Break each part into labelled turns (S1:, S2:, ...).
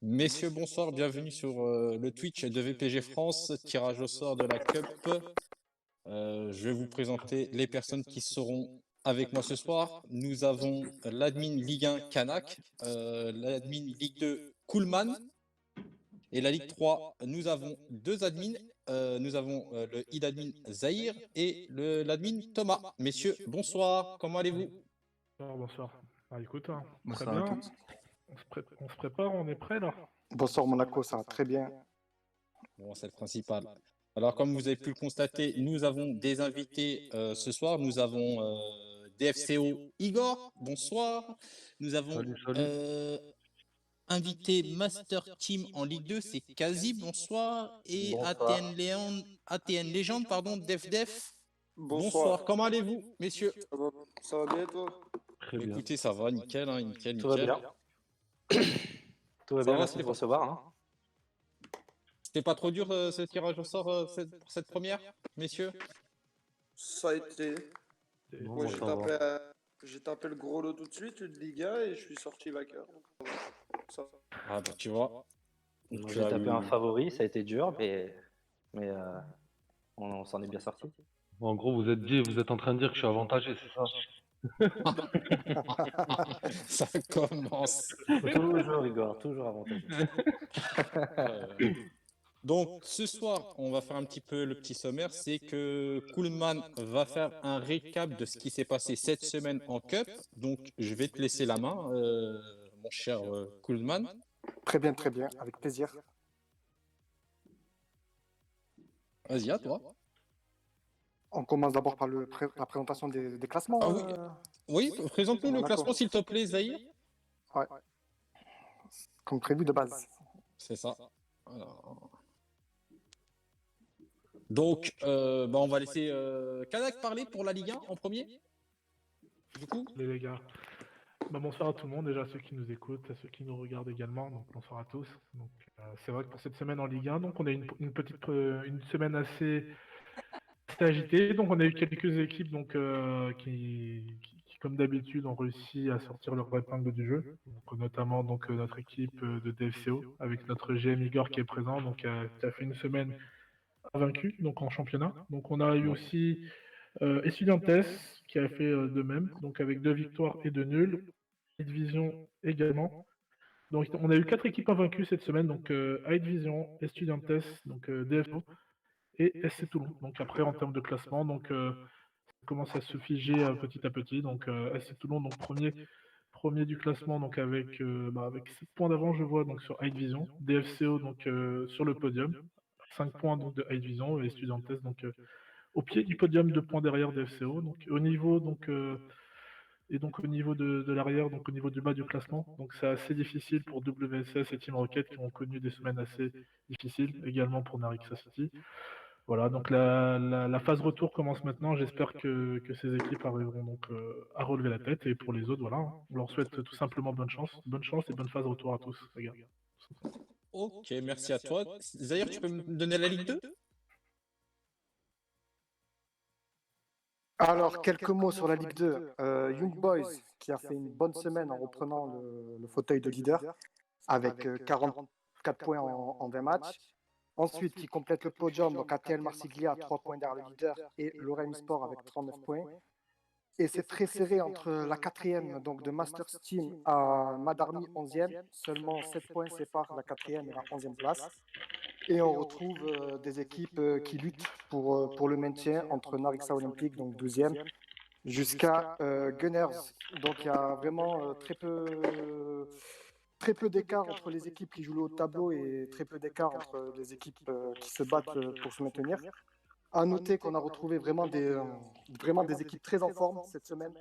S1: Messieurs, bonsoir, bienvenue sur le Twitch de VPG France, tirage au sort de la Cup. Je vais vous présenter les personnes qui seront avec moi ce soir. Nous avons l'admin Ligue 1 Kanak, l'admin Ligue 2 Coolman, et la Ligue 3, nous avons deux admins. Nous avons le e-admin Zahir et l'admin Thomas. Messieurs, bonsoir, comment allez-vous?
S2: Bonsoir, bonsoir. Ah, écoute, très
S3: Bonsoir à
S2: bien.
S3: tous.
S2: On se prépare, on est prêt là.
S3: Bonsoir Monaco, ça va très bien.
S1: Bon, c'est le principal. Alors, comme vous avez pu le constater, nous avons des invités ce soir. Nous avons DFCO Igor, bonsoir. Nous avons
S2: Salut, salut.
S1: invité Master Team en Ligue 2, c'est Kazi, bonsoir. Et
S4: Bonsoir.
S1: ATN Légende, pardon, DefDef.
S4: Bonsoir.
S1: Bonsoir, comment allez-vous, messieurs?
S4: Ça va bien, toi?
S2: Très bien.
S1: Écoutez, ça va, nickel, hein, nickel,
S4: Tout va
S1: nickel.
S4: bien. Tout va
S1: Ça
S4: bien,
S1: va,
S4: merci de recevoir.
S1: C'était pas trop dur ce tirage au sort pour cette première, messieurs?
S5: Ça a été.
S2: Bon,
S5: Moi,
S2: bon,
S5: j'ai tapé le gros lot tout de suite, une Liga, et je suis sorti vainqueur. Ça va.
S1: Ah bah tu vois.
S4: Moi,
S1: Tu
S4: j'ai
S1: as
S4: tapé
S1: eu-
S4: un favori, ça a été dur, mais on s'en est bien sorti.
S2: En gros, vous êtes en train de dire que je suis avantagé, c'est ça?
S1: Ça commence.
S4: Toujours, Igor, toujours avantageux.
S1: Donc, ce soir, on va faire un petit peu le petit sommaire. C'est que Kuhlman va faire un récap de ce qui s'est passé cette semaine en Cup. Donc, je vais te laisser la main, mon cher Kuhlman.
S3: Très bien, avec plaisir.
S1: Vas-y, à toi.
S3: On commence d'abord par la présentation des classements.
S1: Ah oui. Oui, présente-nous le
S3: D'accord.
S1: classement, s'il te plaît, Zahir.
S3: Ouais. Comme prévu de base.
S1: C'est ça. Alors... Donc, on va laisser Kanak parler pour la Ligue 1 en premier. Du coup,
S2: Les gars. Bonsoir à tout le monde, déjà à ceux qui nous écoutent, à ceux qui nous regardent également. Donc bonsoir à tous. Donc c'est vrai que pour cette semaine en Ligue 1, donc on a une semaine assez agitée. Donc on a eu quelques équipes qui, comme d'habitude, ont réussi à sortir leur épingle du jeu. Donc, notamment notre équipe de DFCO avec notre GM Igor qui est présent, donc qui a fait une semaine invaincu donc en championnat. Donc on a eu aussi Estudiantes qui a fait de même, donc avec 2 victoires et 2 nuls. Division également. Donc on a eu 4 équipes invaincues cette semaine, donc Division, Estudiantes, donc DFO et SC Toulon. Donc après en termes de classement, donc ça commence à se figer petit à petit. Donc SC Toulon, donc premier du classement, donc avec 7 points d'avance, je vois, donc sur Division. DFCO donc sur le podium, 5 points donc de Division, et Estudiantes donc au pied du podium, 2 points derrière DFCO. Donc au niveau et donc au niveau de l'arrière, donc au niveau du bas du classement, donc c'est assez difficile pour WSS et Team Rocket qui ont connu des semaines assez difficiles, également pour Narixa City. Voilà, donc la phase retour commence maintenant. J'espère que ces équipes arriveront donc à relever la tête. Et pour les autres, voilà, on leur souhaite tout simplement bonne chance et bonne phase retour à tous, les gars.
S1: ok, merci à toi. Zahir, tu peux me donner la Ligue 2?
S3: Alors, quelques mots sur la Ligue 2. Young Boys, qui a fait une bonne semaine en reprenant le fauteuil de leader, avec 44 points en 20 matchs. Ensuite, qui complète le podium, donc ATL Marsiglia, 3 points derrière le leader, et Lorem Sport avec 39 points. Et c'est très serré entre la quatrième donc de Masters Team à Madarmi 11e. Seulement 7 points séparent la quatrième et la 11e place. Et on retrouve des équipes qui luttent pour le maintien entre Narixa Olympique, donc 12e, jusqu'à Gunners. Donc il y a vraiment très peu d'écart entre les équipes qui jouent le haut de tableau et très peu d'écart entre les équipes qui se battent pour se maintenir. À noter qu'on a retrouvé vraiment des équipes très en forme cette semaine,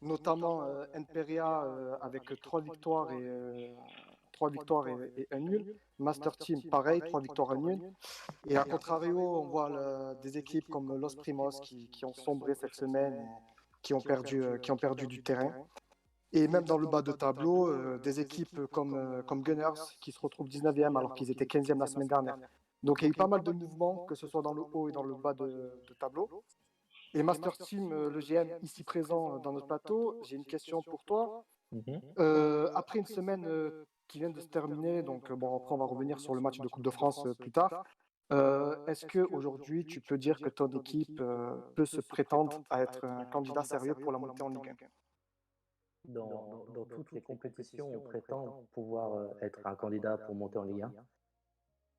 S3: notamment Nperia avec 3 victoires et 1 nul. Master Team, pareil, 3 victoires, 1 nul. Et à contrario, on voit des équipes comme Los Primos qui ont sombré cette semaine, et qui ont perdu du terrain. Et même dans le bas de tableau, des équipes comme Gunners qui se retrouvent 19e alors qu'ils étaient 15e la semaine dernière. Donc il y a eu pas mal de mouvements, que ce soit dans le haut et dans le bas de tableau. Et Master Team, le GM ici présent dans notre plateau, j'ai une question pour toi. Après une semaine qui vient de se terminer, donc bon, après on va revenir sur le match de Coupe de France plus tard. Est-ce qu'aujourd'hui, tu peux dire que ton équipe peut se prétendre à être un candidat sérieux pour la montée en Ligue 1?
S4: Dans toutes les compétitions, on prétend pouvoir être un candidat pour monter en Ligue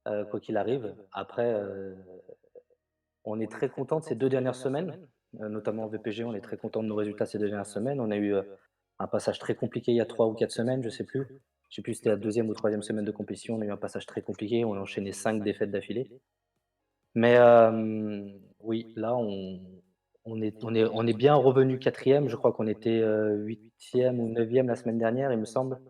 S4: 1, quoi qu'il arrive. Après, on est très content de ces 2 dernières semaines, notamment en VPG, on est très content de nos résultats ces 2 dernières semaines. On a eu, un passage très compliqué il y a 3 ou 4 semaines, je sais plus. Je sais plus si c'était la 2e ou 3e semaine de compétition, on a eu un passage très compliqué, on a enchaîné 5 défaites d'affilée. Mais, oui, là, on est bien revenu 4e, je crois qu'on était, 8e ou 9e la semaine dernière, il me semble.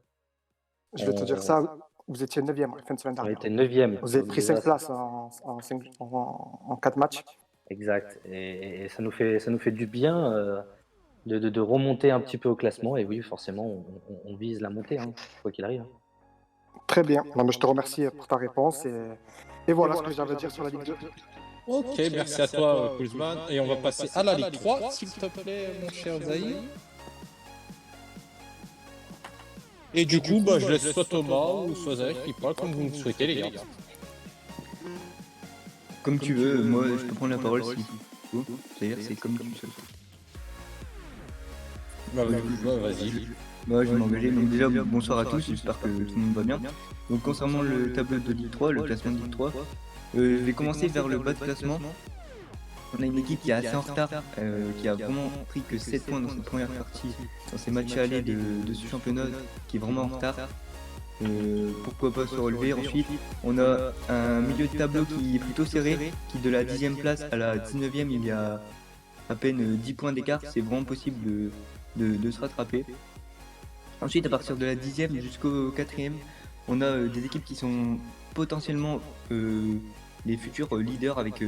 S3: Je vais te dire
S4: On
S3: ça, vous étiez 9e fin de semaine
S4: on
S3: dernière.
S4: était 9e,
S3: Vous avez
S4: donc
S3: pris
S4: déjà
S3: 5 places en 4 matchs.
S4: exact et ça nous fait du bien, de remonter un petit peu au classement et oui, forcément, on vise la montée, hein, quoi qu'il arrive, hein.
S3: Très bien. Non, mais je te remercie pour ta réponse. Et voilà ce que j'avais à dire sur la Ligue 2.
S1: Ok, merci à toi, Kuzman. Et on va passer à la Ligue 3, s'il te plaît, mon cher Zahir. Et du coup, je laisse soit Thomas ou soit Zahir qui parle comme vous le souhaitez, les gars.
S6: Comme tu veux, moi je peux prendre la parole si tu veux. C'est-à-dire c'est comme tu souhaites.
S1: Vas-y.
S6: Moi je vais m'engager. Donc déjà bonsoir à tous, j'espère que tout le monde va bien. Donc concernant le tableau de Ligue 3, le classement de Ligue 3, je vais commencer vers le bas de classement. On a une équipe qui est assez en retard, qui a vraiment pris que 7 points dans cette première partie, dans ces matchs allés de ce championnat, qui est vraiment en retard. Pourquoi pas se relever. Ensuite, on a un milieu de tableau qui est plutôt serré, qui de la 10e place à la 19e, il y a à peine 10 points d'écart, c'est vraiment possible de se rattraper. Ensuite, à partir de la 10e jusqu'au 4e, on a des équipes qui sont potentiellement les futurs leaders avec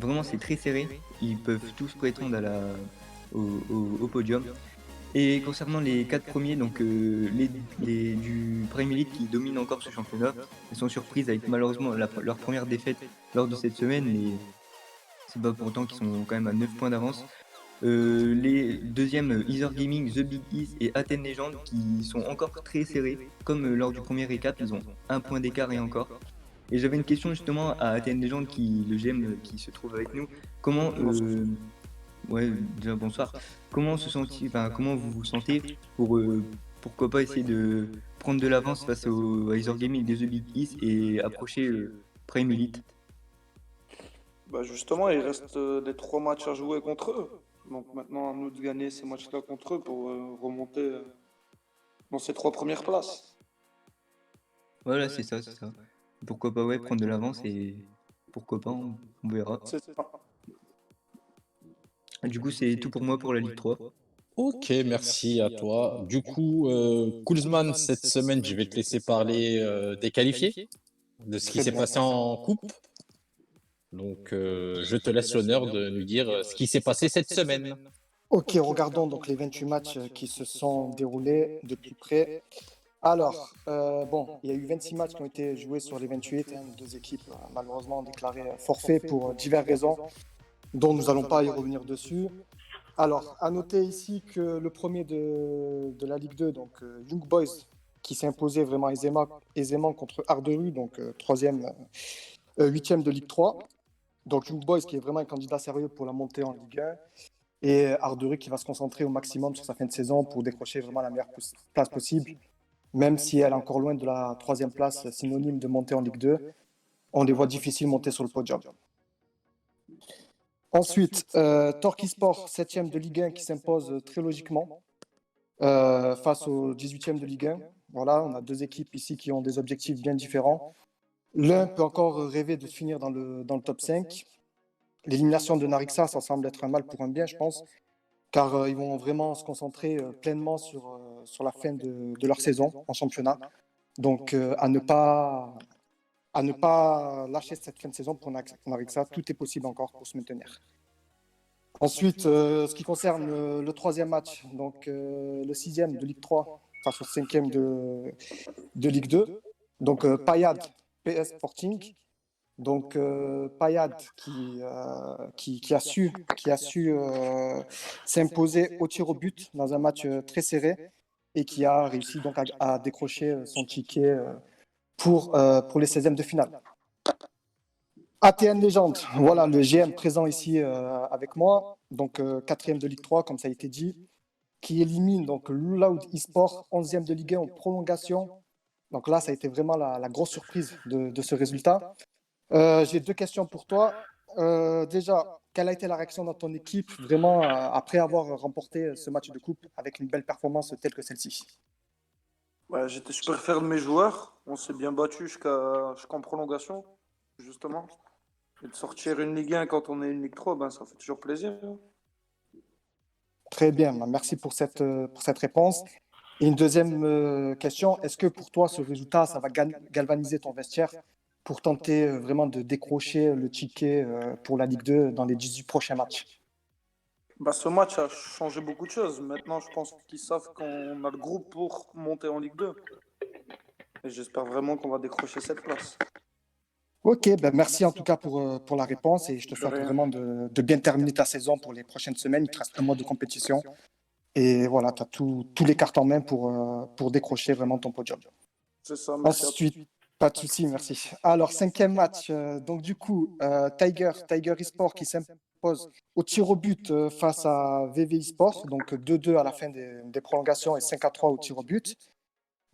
S6: vraiment c'est très serré, ils peuvent tous prétendre au podium. Et concernant les 4 premiers, donc les du Premier League qui dominent encore ce championnat, ils sont surprises avec malheureusement leur première défaite lors de cette semaine, mais c'est pas pour autant qu'ils sont quand même à 9 points d'avance. Les deuxièmes, Ether Gaming, The Big East et Athènes Legends qui sont encore très serrés, comme lors du premier récap, ils ont 1 point d'écart et encore. Et j'avais une question justement à Athènes Legends, le GM qui se trouve avec nous. Comment ouais, déjà bonsoir. Comment vous vous sentez pour pourquoi pas essayer de prendre de l'avance face au Ether Gaming des The Big East et approcher Prime Elite?
S5: Justement, il reste des 3 matchs à jouer contre eux. Donc maintenant, à nous de gagner ces matchs-là contre eux pour remonter dans ces 3 premières places.
S6: Voilà, c'est ça. Pourquoi pas prendre de l'avance et pourquoi pas, on verra.
S5: C'est ça.
S6: Du coup, c'est tout pour moi pour la Ligue 3.
S1: Ok, merci à toi. Du coup, Kuzman, cette semaine, je vais te laisser parler des qualifiés, de ce qui s'est passé en coupe. Donc, je te laisse l'honneur de nous dire ce qui s'est passé cette semaine.
S3: Ok, regardons donc les 28 matchs qui se sont déroulés de plus près. Alors, il y a eu 26 matchs qui ont été joués sur les 28. Deux équipes malheureusement ont déclaré forfait pour diverses raisons, dont nous n'allons pas y revenir dessus. Alors, à noter ici que le premier de la Ligue 2, donc Young Boys, qui s'est imposé vraiment aisément contre Arderu, donc 8e de Ligue 3. Donc Young Boys qui est vraiment un candidat sérieux pour la montée en Ligue 1. Et Arderu qui va se concentrer au maximum sur sa fin de saison pour décrocher vraiment la meilleure place possible. Même si elle est encore loin de la 3e place, synonyme de montée en Ligue 2, on les voit difficiles monter sur le podium. Ensuite, Torquay Sport, 7e de Ligue 1, qui s'impose très logiquement face au 18e de Ligue 1. Voilà, on a 2 équipes ici qui ont des objectifs bien différents. L'un peut encore rêver de finir dans le top 5. L'élimination de Narixa, ça semble être un mal pour un bien, je pense, car ils vont vraiment se concentrer pleinement sur la fin de leur saison en championnat. Donc, à ne pas lâcher cette fin de saison pour Narixa, tout est possible encore pour se maintenir. Ensuite, ce qui concerne le 3e match, donc le 6e de Ligue 3 face au 5e de Ligue 2, donc Payad PS Sporting. Donc Payad qui a su s'imposer au tir au but dans un match très serré. et qui a réussi donc à décrocher son ticket pour les 16e de finale. ATN Légende, voilà le GM présent ici avec moi, donc 4e de Ligue 3, comme ça a été dit, qui élimine donc Loud eSport, 11e de Ligue 1 en prolongation. Donc là, ça a été vraiment la grosse surprise de ce résultat. J'ai 2 questions pour toi. Déjà, quelle a été la réaction dans ton équipe vraiment après avoir remporté ce match de coupe avec une belle performance telle que celle-ci?
S5: Ouais, j'étais super fier de mes joueurs. On s'est bien battu jusqu'en prolongation, justement. Et de sortir une Ligue 1 quand on est une Ligue 3, ben, ça fait toujours plaisir.
S3: Très bien, merci pour cette réponse. Et une deuxième question, est-ce que pour toi, ce résultat, ça va galvaniser ton vestiaire pour tenter vraiment de décrocher le ticket pour la Ligue 2 dans les 18 prochains matchs?
S5: Bah, ce match a changé beaucoup de choses. Maintenant, je pense qu'ils savent qu'on a le groupe pour monter en Ligue 2. Et j'espère vraiment qu'on va décrocher cette place.
S3: Ok, ben merci en tout cas pour la réponse et je te
S5: De
S3: souhaite
S5: rien.
S3: vraiment de bien terminer ta saison pour les prochaines semaines. Il te reste un mois de compétition et voilà, tu as tous les cartes en main pour décrocher vraiment ton podium.
S5: C'est ça, merci à tous.
S3: Ensuite, pas de souci, merci. Alors, 5e match, donc du coup, Tiger eSport qui s'impose au tir au but face à VV eSport, donc 2-2 à la fin des prolongations et 5-3 au tir au but.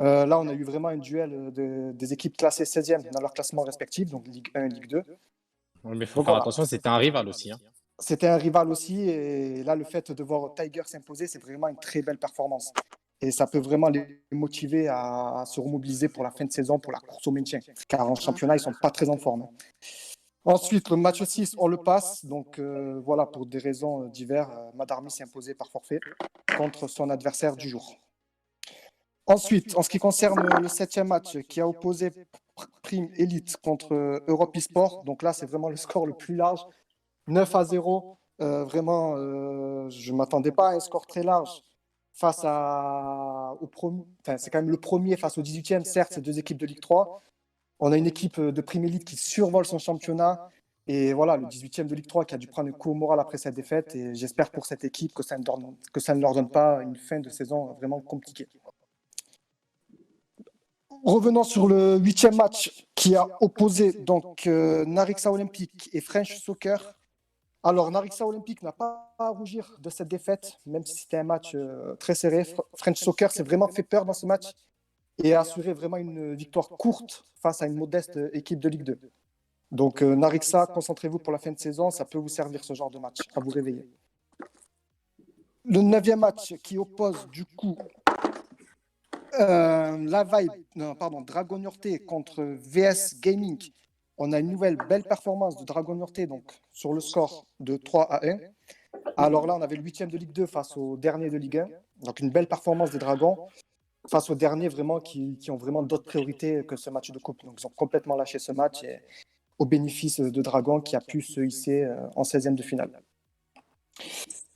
S3: Là, on a eu vraiment un duel des équipes classées 16e dans leur classement respectif, donc Ligue 1 et Ligue 2.
S1: Ouais, mais il faut
S3: Donc
S1: faire
S3: voilà,
S1: attention, c'était un rival aussi, hein.
S3: c'était un rival aussi, et là, le fait de voir Tiger s'imposer, c'est vraiment une très belle performance. Et ça peut vraiment les motiver à se remobiliser pour la fin de saison, pour la course au maintien, car en championnat, ils ne sont pas très en forme. Ensuite, le match 6, on le passe. Donc voilà, pour des raisons diverses, Madarmi s'est imposé par forfait contre son adversaire du jour. Ensuite, en ce qui concerne le 7e match qui a opposé Prime Elite contre Europe eSport, donc là, c'est vraiment le score le plus large, 9-0. Vraiment, je ne m'attendais pas à un score très large face au premier. Enfin, c'est quand même le premier face au 18e, certes, c'est 2 équipes de Ligue 3. On a une équipe de Prime Elite qui survole son championnat. Et voilà, le 18e de Ligue 3 qui a dû prendre un coup au moral après cette défaite. Et j'espère pour cette équipe que ça ne leur donne pas une fin de saison vraiment compliquée. Revenons sur le 8e match qui a opposé donc Narixa Olympique et French Soccer. Alors, Narixa Olympique n'a pas à rougir de cette défaite, même si c'était un match très serré. French Soccer s'est vraiment fait peur dans ce match et a assuré vraiment une victoire courte face à une modeste équipe de Ligue 2. Donc, Narixa, concentrez-vous pour la fin de saison, ça peut vous servir ce genre de match, à vous réveiller. Le 9e match qui oppose du coup Dragon Norte contre VS Gaming. On a une nouvelle belle performance de Dragon Norte donc, sur le score de 3-1. Alors là, on avait le 8e de Ligue 2 face au dernier de Ligue 1. Donc une belle performance des Dragons face aux derniers vraiment qui ont vraiment d'autres priorités que ce match de coupe. Donc ils ont complètement lâché ce match au bénéfice de Dragon qui a pu se hisser en 16e de finale.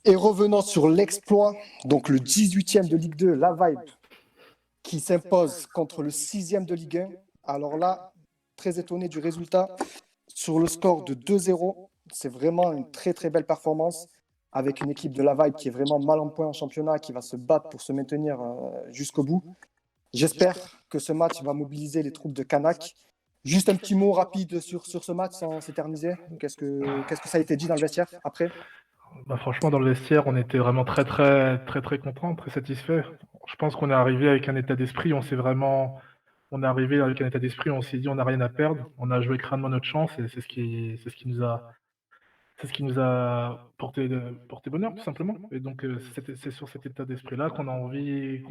S3: Et revenons sur l'exploit, donc le 18e de Ligue 2, la Vibe, qui s'impose contre le 6e de Ligue 1. Alors là, très étonné du résultat sur le score de 2-0. C'est vraiment une très très belle performance avec une équipe de la Vibe qui est vraiment mal en point en championnat, qui va se battre pour se maintenir jusqu'au bout. J'espère que ce match va mobiliser les troupes de Kanak. Juste un petit mot rapide sur ce match sans s'éterniser. Qu'est-ce que ça a été dit dans le vestiaire après?
S2: Bah, franchement, dans le vestiaire, on était vraiment très contents, très satisfaits. Je pense qu'on est arrivé avec un état d'esprit, on est arrivé avec un état d'esprit, on s'est dit on n'a rien à perdre, on a joué crânement notre chance et c'est ce qui nous a porté bonheur, tout simplement. Et donc, c'est sur cet état d'esprit-là qu'on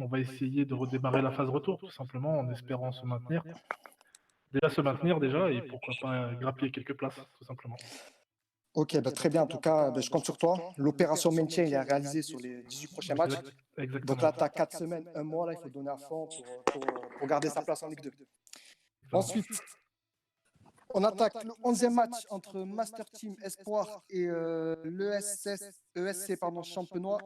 S2: va essayer de redémarrer la phase retour, tout simplement, en espérant se maintenir. Déjà, et pourquoi pas grappiller quelques places, tout simplement.
S3: Ok, très bien. En tout cas, je compte sur toi. L'opération maintien, il est réalisé sur les 18 prochains matchs.
S2: Exactement.
S3: Donc là, tu as 4 semaines, un mois. Là, il faut donner à fond pour garder sa place en Ligue 2. Ensuite, on attaque le 11e match entre Master Team Espoir et l'ESC Champenois.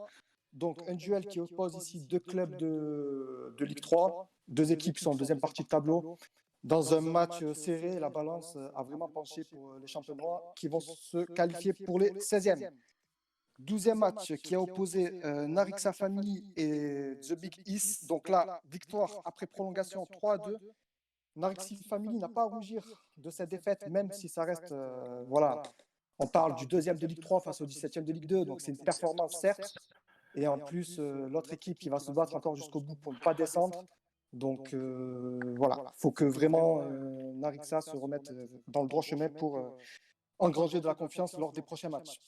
S3: Donc, un duel qui oppose ici 2 clubs de Ligue 3, 2 équipes qui sont en deuxième partie de tableau. Dans un match serré, la balance a vraiment penché pour les Champenois qui vont se qualifier pour les 16e. 12e match qui a opposé Narixa Family et The Big East. Donc là, victoire après prolongation 3-2. Narixa Family n'a pas à rougir de cette défaite, même si ça reste, voilà, on parle du deuxième de Ligue 3 face au 17e de Ligue 2, donc c'est une performance certes. Et en plus, l'autre équipe qui va se battre encore jusqu'au bout pour ne pas descendre. Donc voilà, il faut que vraiment Narixa se remette dans le droit chemin pour engranger de la confiance lors des prochains matchs.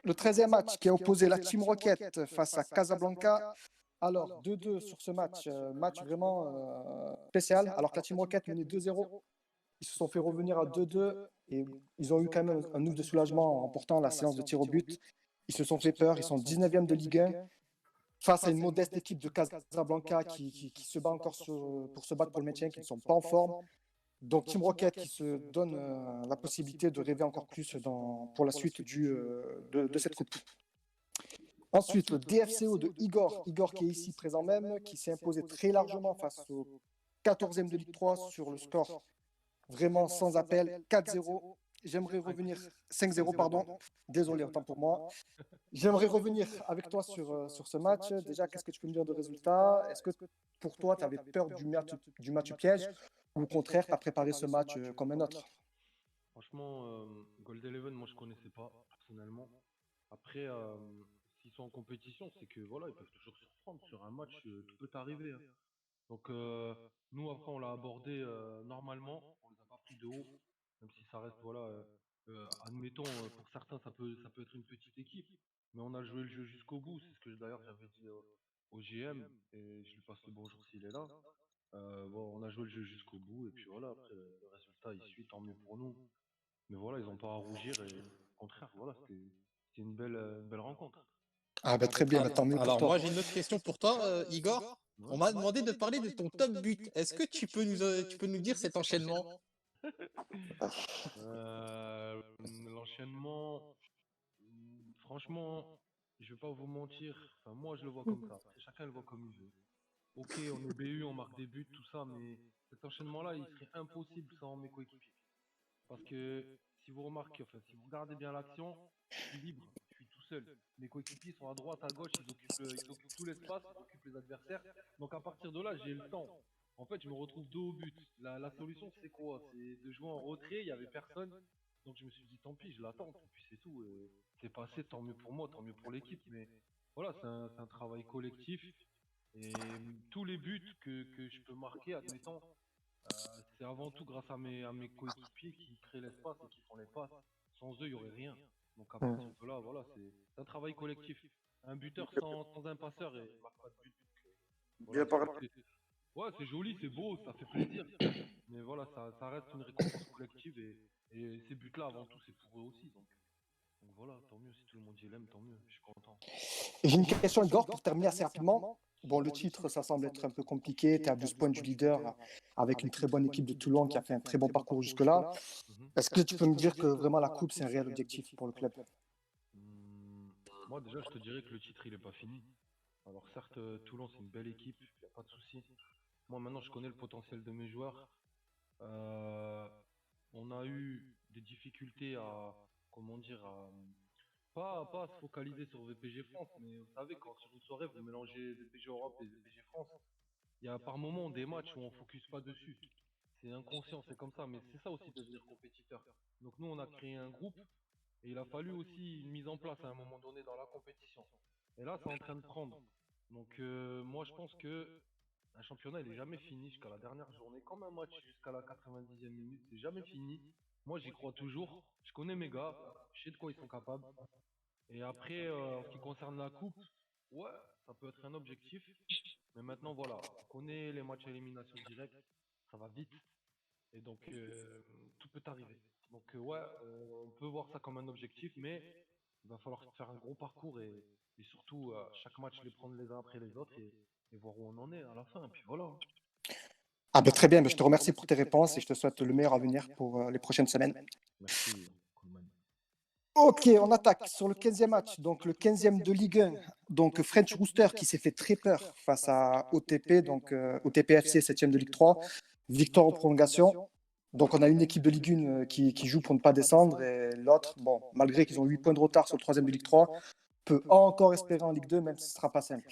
S3: Le 13e match qui a opposé la Team Rocket face à Casablanca. Alors, 2-2 sur ce match, match vraiment spécial. Alors que la Team Rocket menait 2-0, ils se sont fait revenir à 2-2 et ils ont eu quand même un ouf de soulagement en remportant la séance de tir au but. Ils se sont fait peur, ils sont 19e de Ligue 1 face à une modeste équipe de Casablanca qui se bat encore pour se battre pour le maintien, qui ne sont pas en forme. Donc Team Rocket qui se donne la possibilité de rêver encore plus pour la suite de cette coupe. Ensuite, le DFCO de Igor qui est ici présent même, qui s'est imposé très largement face au 14e de Ligue 3 sur le score vraiment sans appel, 4-0. J'aimerais revenir, 5-0 pardon, désolé autant pour moi. J'aimerais revenir avec toi sur ce match. Déjà, qu'est-ce que tu peux me dire de résultat? Est-ce que pour toi, tu avais peur du match piège ou au contraire, tu as préparé ce match comme un autre?
S7: Franchement, Gold Eleven, moi je connaissais pas personnellement. Après, s'ils sont en compétition, c'est que voilà, ils peuvent toujours surprendre sur un match, tout peut arriver, hein. Donc nous après on l'a abordé normalement, on les a pas pris de haut, même si ça reste voilà, admettons pour certains ça peut être une petite équipe, mais on a joué le jeu jusqu'au bout, c'est ce que d'ailleurs j'avais dit au GM et je lui passe le bonjour s'il est là. Bon, on a joué le jeu jusqu'au bout et puis voilà, après le résultat il suit, tant mieux pour nous. Mais voilà, ils ont pas à rougir et au contraire, voilà, c'était une belle rencontre.
S3: Ah ben très bien, tant mieux pour
S1: Alors,
S3: toi.
S1: moi, j'ai une autre question pour toi, Igor.
S7: Ouais.
S1: On m'a demandé de parler de ton top but. Est-ce que tu peux nous dire cet enchaînement?
S7: L'enchaînement, franchement, je vais pas vous mentir, enfin, moi je le vois comme ça. Après, chacun le voit comme il veut. Ok, on est BU, on marque des buts, tout ça, mais cet enchaînement-là, il serait impossible sans mes coéquipiers. Parce que si vous remarquez, enfin, si vous regardez bien l'action, je suis libre, je suis tout seul. Mes coéquipiers sont à droite, à gauche, ils occupent tout l'espace, ils occupent les adversaires. Donc à partir de là, j'ai le temps. En fait, je me retrouve dos au but. La solution, c'est quoi? C'est de jouer en retrait, il n'y avait personne. Donc je me suis dit, tant pis, je l'attends, et puis c'est tout. Et c'est passé, tant mieux pour moi, tant mieux pour l'équipe. Mais voilà, c'est un travail collectif. Et tous les buts que je peux marquer, admettons, c'est avant tout grâce à mes coéquipiers qui créent l'espace et qui font les passes. Sans eux, il n'y aurait rien. Donc à partir de là, voilà, c'est un travail collectif. Un buteur sans un passeur et il marque pas de but.
S5: Bien
S7: Voilà,
S5: parlé.
S7: ouais, c'est joli, c'est beau, ça fait plaisir. Mais voilà, ça reste une récompense collective et ces buts-là, avant tout, c'est pour eux aussi. Donc voilà, tant mieux. Si tout le monde y l'aime, tant mieux. Je suis content.
S3: J'ai une question, Igor, pour terminer assez rapidement. Bon, le titre, ça semble être un peu compliqué. Tu es à 12 points du leader avec une très bonne équipe de Toulon qui a fait un très bon parcours jusque-là. Est-ce que tu peux me dire que vraiment la coupe, c'est un réel objectif pour le club?
S7: Moi, déjà, je te dirais que le titre, il n'est pas fini. Alors certes, Toulon, c'est une belle équipe, il n'y a pas de souci. Moi, maintenant, je connais le potentiel de mes joueurs. On a eu des difficultés à, comment dire, pas à se focaliser sur VPG France, mais vous savez, quand sur une soirée, vous mélangez VPG Europe et VPG France, il y a par moments des matchs où on ne focus pas dessus. C'est inconscient, c'est comme ça, mais c'est ça aussi de devenir compétiteur. Donc nous, on a créé un groupe et il a fallu aussi une mise en place à un moment donné dans la compétition. Et là, c'est en train de prendre. Donc moi, je pense que un championnat, il est jamais fini jusqu'à la dernière journée. Comme un match jusqu'à la 90e minute, c'est jamais fini. Moi, j'y crois toujours. Je connais mes gars, je sais de quoi ils sont capables. Et après, en ce qui concerne la coupe, ouais, ça peut être un objectif. Mais maintenant, voilà, on connaît les matchs à élimination directe, ça va vite. Et donc, tout peut arriver. Donc, ouais, on peut voir ça comme un objectif, mais il va falloir faire un gros parcours et surtout, chaque match les prendre les uns après les autres et voir où on en est à la fin. Et puis voilà.
S3: Ah ben très bien, je te remercie pour tes réponses et je te souhaite le meilleur avenir pour les prochaines semaines.
S7: Merci, Coleman.
S3: Ok, on attaque sur le 15e match, donc le 15e de Ligue 1. Donc French Rooster qui s'est fait très peur face à OTP, donc OTPFC 7e de Ligue 3. Victoire en prolongation. Donc on a une équipe de Ligue 1 qui joue pour ne pas descendre et l'autre, bon, malgré qu'ils ont 8 points de retard sur le troisième de Ligue 3, peut encore espérer en Ligue 2, même si ce ne sera pas simple.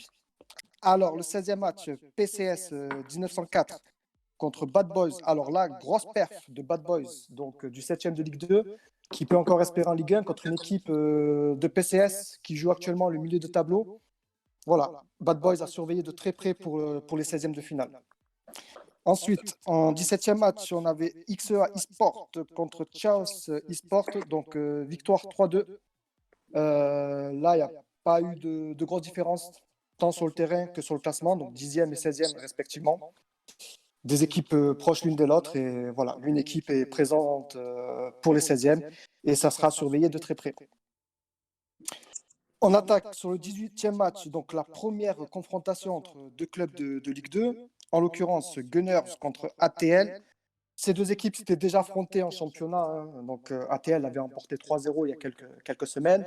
S3: Alors, le 16e match, PCS 1904 contre Bad Boys. Alors là, grosse perf de Bad Boys, donc du 7e de Ligue 2, qui peut encore espérer en Ligue 1 contre une équipe de PCS qui joue actuellement le milieu de tableau. Voilà, Bad Boys a surveillé de très près pour les 16e de finale. Ensuite, en 17e match, on avait XEA eSport contre Chaos eSport, donc victoire 3-2. Là, il n'y a pas eu de grosses différences, tant sur le terrain que sur le classement, donc 10e et 16e respectivement. Des équipes proches l'une de l'autre, et voilà, une équipe est présente pour les 16e, et ça sera surveillé de très près. On attaque sur le 18e match, donc la première confrontation entre deux clubs de Ligue 2, en l'occurrence Gunners contre ATL. Ces deux équipes s'étaient déjà affrontées en championnat, hein. Donc ATL avait emporté 3-0 il y a quelques semaines.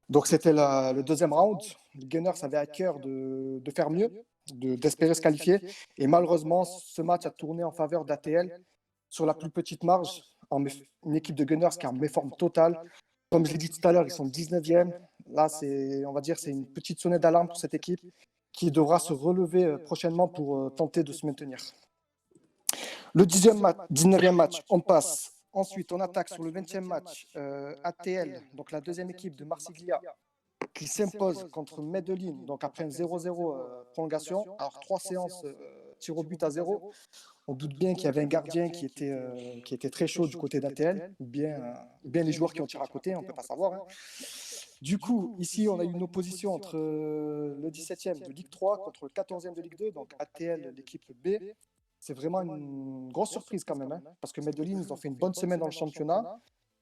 S3: Donc c'était le deuxième round. Les Gunners avaient à cœur de faire mieux, d'espérer se qualifier. Et malheureusement, ce match a tourné en faveur d'ATL sur la plus petite marge. Une équipe de Gunners qui est en méforme totale. Comme je l'ai dit tout à l'heure, ils sont 19e. Là, on va dire c'est une petite sonnette d'alarme pour cette équipe qui devra se relever prochainement pour tenter de se maintenir. Le 19e match, on passe. Ensuite, on attaque sur le 20e match. ATL, donc la deuxième équipe de Marsiglia, qui s'impose contre Medellin, donc après un 0-0 prolongation. Alors, 3 séances tir au but à 0. On doute bien qu'il y avait un gardien qui était très chaud du côté d'ATL, ou bien les joueurs qui ont tiré à côté, on ne peut pas savoir. Hein. Du coup, ici, on a eu une opposition entre le 17e de Ligue 3 contre le 14e de Ligue 2, donc ATL, l'équipe B. C'est vraiment une grosse surprise quand même, hein, parce que Medellin, ils ont fait une bonne semaine dans le championnat.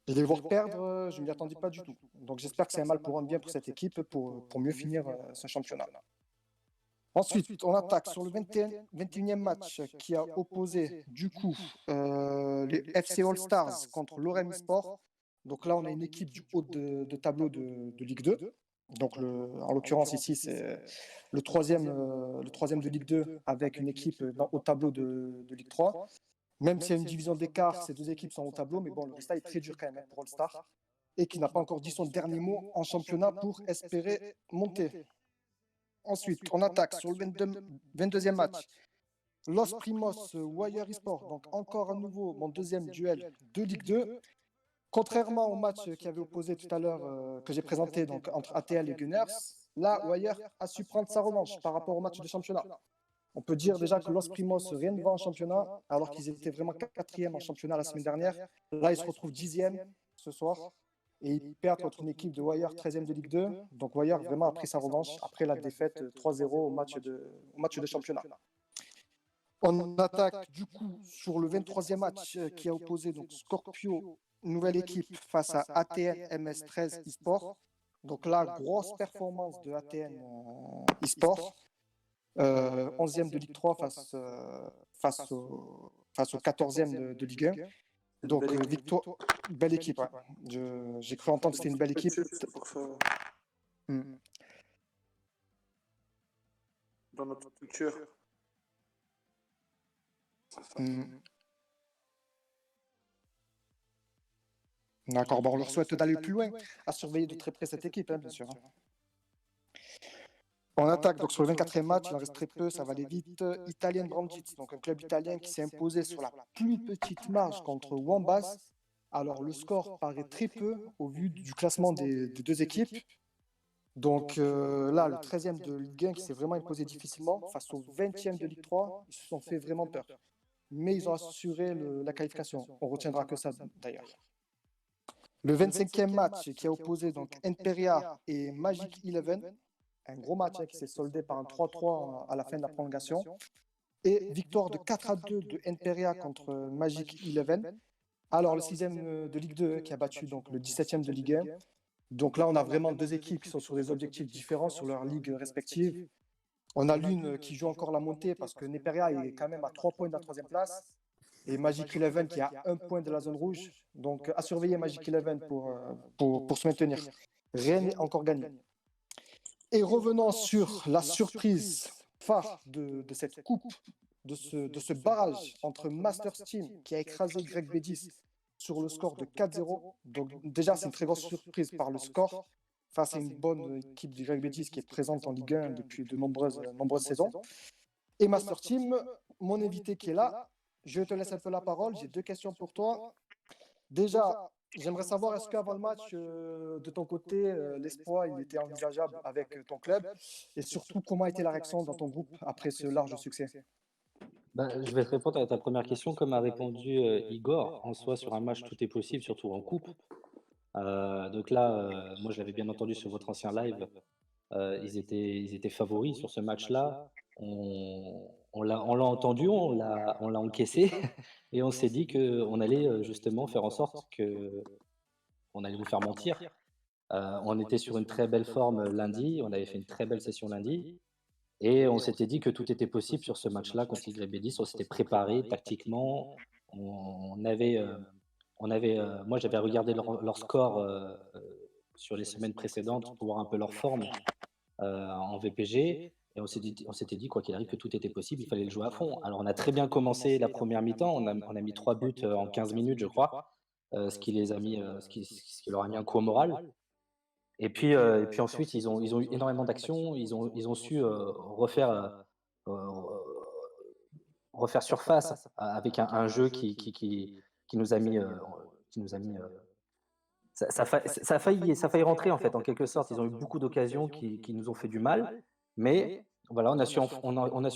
S3: Et les voir perdre, je ne m'y attendais pas du tout. Donc j'espère que c'est un mal pour un bien pour cette équipe pour mieux finir ce championnat. Ensuite, on attaque sur le 21e match qui a opposé du coup les FC All Stars contre l'Orem eSport. Donc là, on a une équipe du haut de tableau de Ligue 2. Donc en l'occurrence ici, c'est le troisième de Ligue 2 avec une équipe au tableau de Ligue 3. Même s'il y a une division d'écart, ces deux équipes sont au tableau, mais bon, le résultat est très dur quand même pour All Star et qui n'a pas encore dit son dernier mot en championnat pour espérer monter. Ensuite, on attaque sur le 22e match. Los Primos Wire eSport, donc encore à nouveau mon deuxième duel de Ligue 2. Contrairement au match qui avait opposé tout à l'heure, que j'ai présenté donc, entre ATL et Gunners, là, Wire a su prendre sa revanche par rapport au match de championnat. On peut dire déjà que Los Primos rien ne va en championnat, alors qu'ils étaient vraiment 4e en championnat la semaine dernière. Là, ils se retrouvent 10e ce soir. Et ils perdent contre une équipe de Wire 13e de Ligue 2. Donc Wire vraiment a pris sa revanche après la défaite 3-0 au match de championnat. On attaque du coup sur le 23e match qui a opposé donc Scorpio, nouvelle équipe, face à ATN MS13 eSport. Donc là, grosse performance de ATN eSport. 11e de Ligue 3 face au 14e de Ligue 1. Donc, victoire, belle équipe. Ouais. J'ai cru entendre que c'était une belle équipe.
S5: Dans notre culture.
S3: D'accord, bon, on leur souhaite d'aller plus loin, à surveiller de très près cette équipe, hein, bien sûr. On attaque donc sur le 24e match, il en reste très peu, ça va aller vite. Italien Brandit, donc un club italien qui s'est imposé sur la plus petite marge contre Wambas. Alors le score paraît très peu au vu du classement des deux équipes. Donc là, le 13e de Ligue 1 qui s'est vraiment imposé difficilement face au 20e de Ligue 3, ils se sont fait vraiment peur. Mais ils ont assuré la qualification. On retiendra que ça d'ailleurs. Le 25e match qui a opposé donc Imperia et Magic 11. Un gros match qui s'est soldé par un 3-3 à la fin de la prolongation. Et victoire de 4-2 de Imperia contre Magic 11. Alors, le 6e de Ligue 2 qui a battu donc, le 17e de Ligue 1. Donc là, on a vraiment deux équipes qui sont sur des objectifs différents sur leurs ligues respectives. On a l'une qui joue encore la montée parce que Imperia est quand même à 3 points de la 3e place. Et Magic 11 qui a 1 point de la zone rouge. Donc, à surveiller Magic 11 pour se maintenir. Rien n'est encore gagné. Et revenons sur la surprise phare de cette coupe de ce barrage entre Masters Team qui a écrasé Greg Bedis sur le score de 4-0. Donc déjà, c'est une très grosse surprise par le score face à une bonne équipe du Greg Bedis qui est présente en Ligue 1 depuis de nombreuses saisons. Et Master Team, mon invité qui est là, je te laisse un peu la parole. J'ai 2 questions pour toi. Déjà, j'aimerais savoir, est-ce qu'avant le match, de ton côté, l'espoir, il était envisageable avec ton club? Et surtout, comment a été la réaction dans ton groupe après ce large succès?
S4: Je vais te répondre à ta première question comme a répondu Igor. En soi, sur un match, tout est possible, surtout en coupe. Donc là, moi, je l'avais bien entendu sur votre ancien live. Ils étaient favoris sur ce match-là. On l'a entendu, on l'a encaissé, et on s'est dit qu'on allait justement faire en sorte qu'on allait vous faire mentir. On était sur une très belle forme lundi, on avait fait une très belle session lundi, et on s'était dit que tout était possible sur ce match-là contre YB10. On s'était préparé tactiquement. On avait, moi j'avais regardé leur score sur les semaines précédentes pour voir un peu leur forme en VPG. Et on s'était dit, quoi qu'il arrive, que tout était possible, il fallait le jouer à fond. Alors, on a très bien commencé la première mi-temps, on a mis 3 buts en 15 minutes, je crois, ce qui leur a mis un coup au moral. Et puis ensuite, ils ont eu énormément d'actions, ils ont su euh, refaire surface avec un jeu qui nous a mis, qui nous a mis ça a failli rentrer en fait, en quelque sorte. Ils ont eu beaucoup d'occasions qui nous ont fait du mal, mais voilà, on a su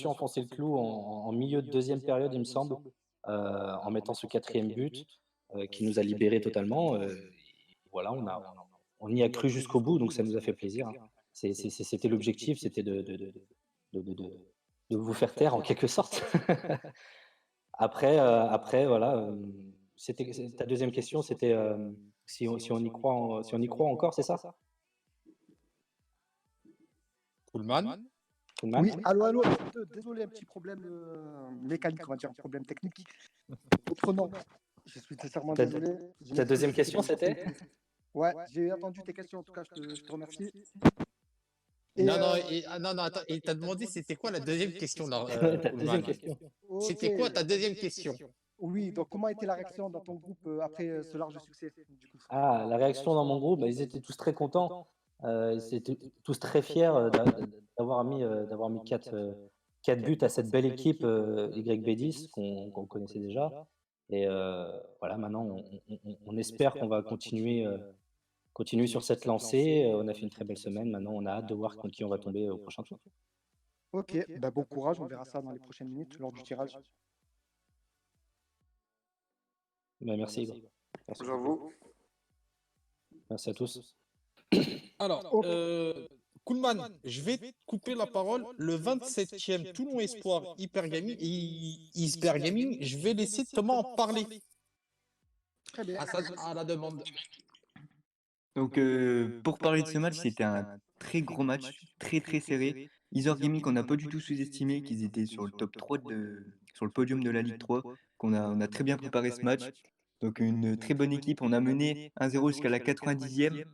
S4: enfoncer le clou en milieu de deuxième période, il me semble, en mettant ce quatrième but qui nous a libérés totalement. Voilà, on y a cru jusqu'au bout, donc ça nous a fait plaisir, hein. C'était l'objectif, c'était de, de- de vous faire taire en quelque sorte. Après, voilà, ta deuxième question, c'était si on y croit, si on y croit encore, c'est ça?
S1: Coolman.
S4: Koeman.
S3: Oui, allô, désolé, un petit problème mécanique, on va dire, un problème technique. Autrement, je suis sincèrement
S4: Ta-
S3: désolé.
S4: Ta deuxième question, c'était?
S3: Ouais, j'ai entendu tes questions, en tout cas, je te remercie. Et,
S1: Non, non, non, non, attends, il t'a demandé c'était quoi la deuxième question, là,
S4: Ta deuxième
S1: Coolman.
S4: question.
S1: C'était
S3: ok.
S1: quoi ta deuxième question?
S3: Oui, donc comment a été la réaction dans ton groupe après ce large succès, du coup?
S4: Ah, la réaction dans mon groupe, bah, ils étaient tous très contents. Ils étaient tous très fiers d'avoir mis 4 buts à cette belle équipe YB10 qu'on connaissait déjà. Et voilà, maintenant, on espère qu'on va continuer sur cette lancée. On a fait une très belle semaine. Maintenant, on a hâte de voir contre qui on va tomber au prochain tour.
S3: Ok, bah, bon courage, on verra ça dans les prochaines minutes lors du tirage.
S4: Bah, merci, Igor. Merci.
S5: J'avoue.
S4: Merci à tous.
S1: Alors,
S3: Ok.
S1: Coolman, je vais te couper la parole. Le 27e Toulon Espoir Hyper Gaming, Hyper Gaming, je vais laisser Thomas en parler
S3: Très bien.
S1: à la demande.
S6: Donc, pour parler de ce match, c'était un très gros match, très très serré. Isor Gaming, on n'a pas du tout sous-estimé qu'ils étaient sur le top 3 sur le podium de la Ligue 3, on a très bien préparé ce match. Donc, une très bonne équipe. On a mené 1-0 jusqu'à la 90e.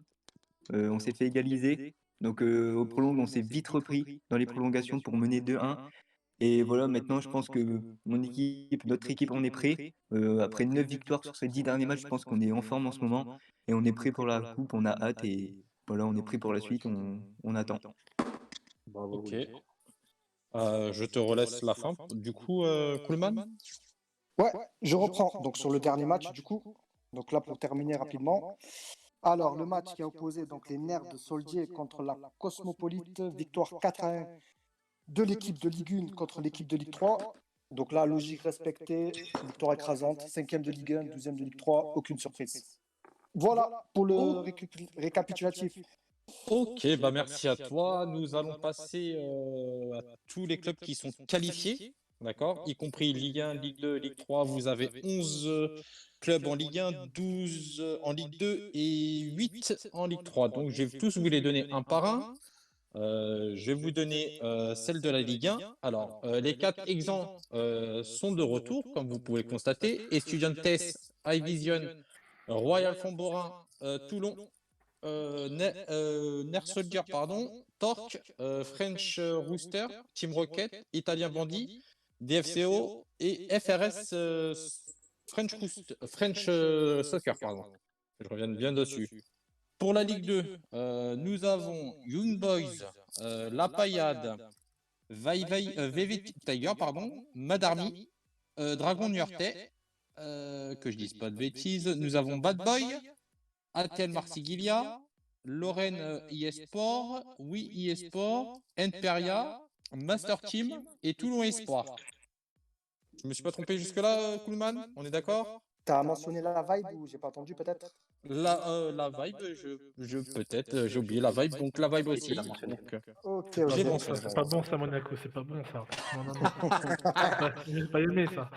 S6: On s'est fait égaliser. Donc, au prolong, on s'est vite repris dans les prolongations pour mener 2-1. Et voilà, maintenant, je pense que notre équipe, on est prêt. Après 9 victoires sur ces 10 derniers matchs, je pense qu'on est en forme en ce moment. Et on est prêt pour la coupe, on a hâte. Et voilà, on est prêt pour la suite, on attend.
S4: Bravo.
S1: Ok.
S4: Willy.
S1: Je te relaisse la fin. Du coup, Coolman?
S3: Ouais, je reprends. Donc sur le dernier match, du coup. Donc là, pour terminer rapidement. Alors, le match qui a opposé donc les Nerfs de Soldier contre la Cosmopolite, victoire 4-1 de l'équipe de Ligue 1 contre l'équipe de Ligue 3. Donc là, logique respectée, victoire écrasante, 5e de Ligue 1, 12e de Ligue 3, aucune surprise. Voilà pour le récapitulatif.
S1: Ok, bah merci à toi. Nous allons passer à tous les clubs qui sont qualifiés, d'accord, y compris Ligue 1, Ligue 2, Ligue 3. Vous avez 11 clubs en Ligue 1, 12 en Ligue 2 et 8 en Ligue 3. Donc, je vais tous vous les donner un par un. Je vais vous donner celle de la Ligue 1. Alors, les 4 exempts sont de retour, comme vous pouvez le constater. Estudiantes, iVision, Royal Fontborin, Toulon, Ner Soldier, pardon, Torque, French Rooster, Team Rocket, Italien Bandit, DFCO et FRS French Soccer, pardon. Je reviens bien dessus. Pour la Ligue 2, nous avons Young Boys, La Payade, VV Tiger, pardon, Madarmi, Dragon Niortais, que je dise pas de bêtises. Nous avons Bad Boy, ATL Marsiglia, Lorraine eSport, Oui eSport, Imperia, Master Team et Toulon Espoir. Je me suis pas trompé jusque-là, Coolman? On est d'accord?
S3: T'as mentionné la vibe ou j'ai pas entendu peut-être?
S1: La vibe, peut-être, j'ai oublié la vibe, donc la vibe
S4: Oui,
S1: aussi.
S4: tu l'as mentionné.
S1: Donc,
S3: Ok,
S1: j'ai
S3: ok.
S1: mentionné.
S2: C'est pas bon ça, Monaco, c'est pas bon ça. Non, non, non. J'ai pas aimé ça.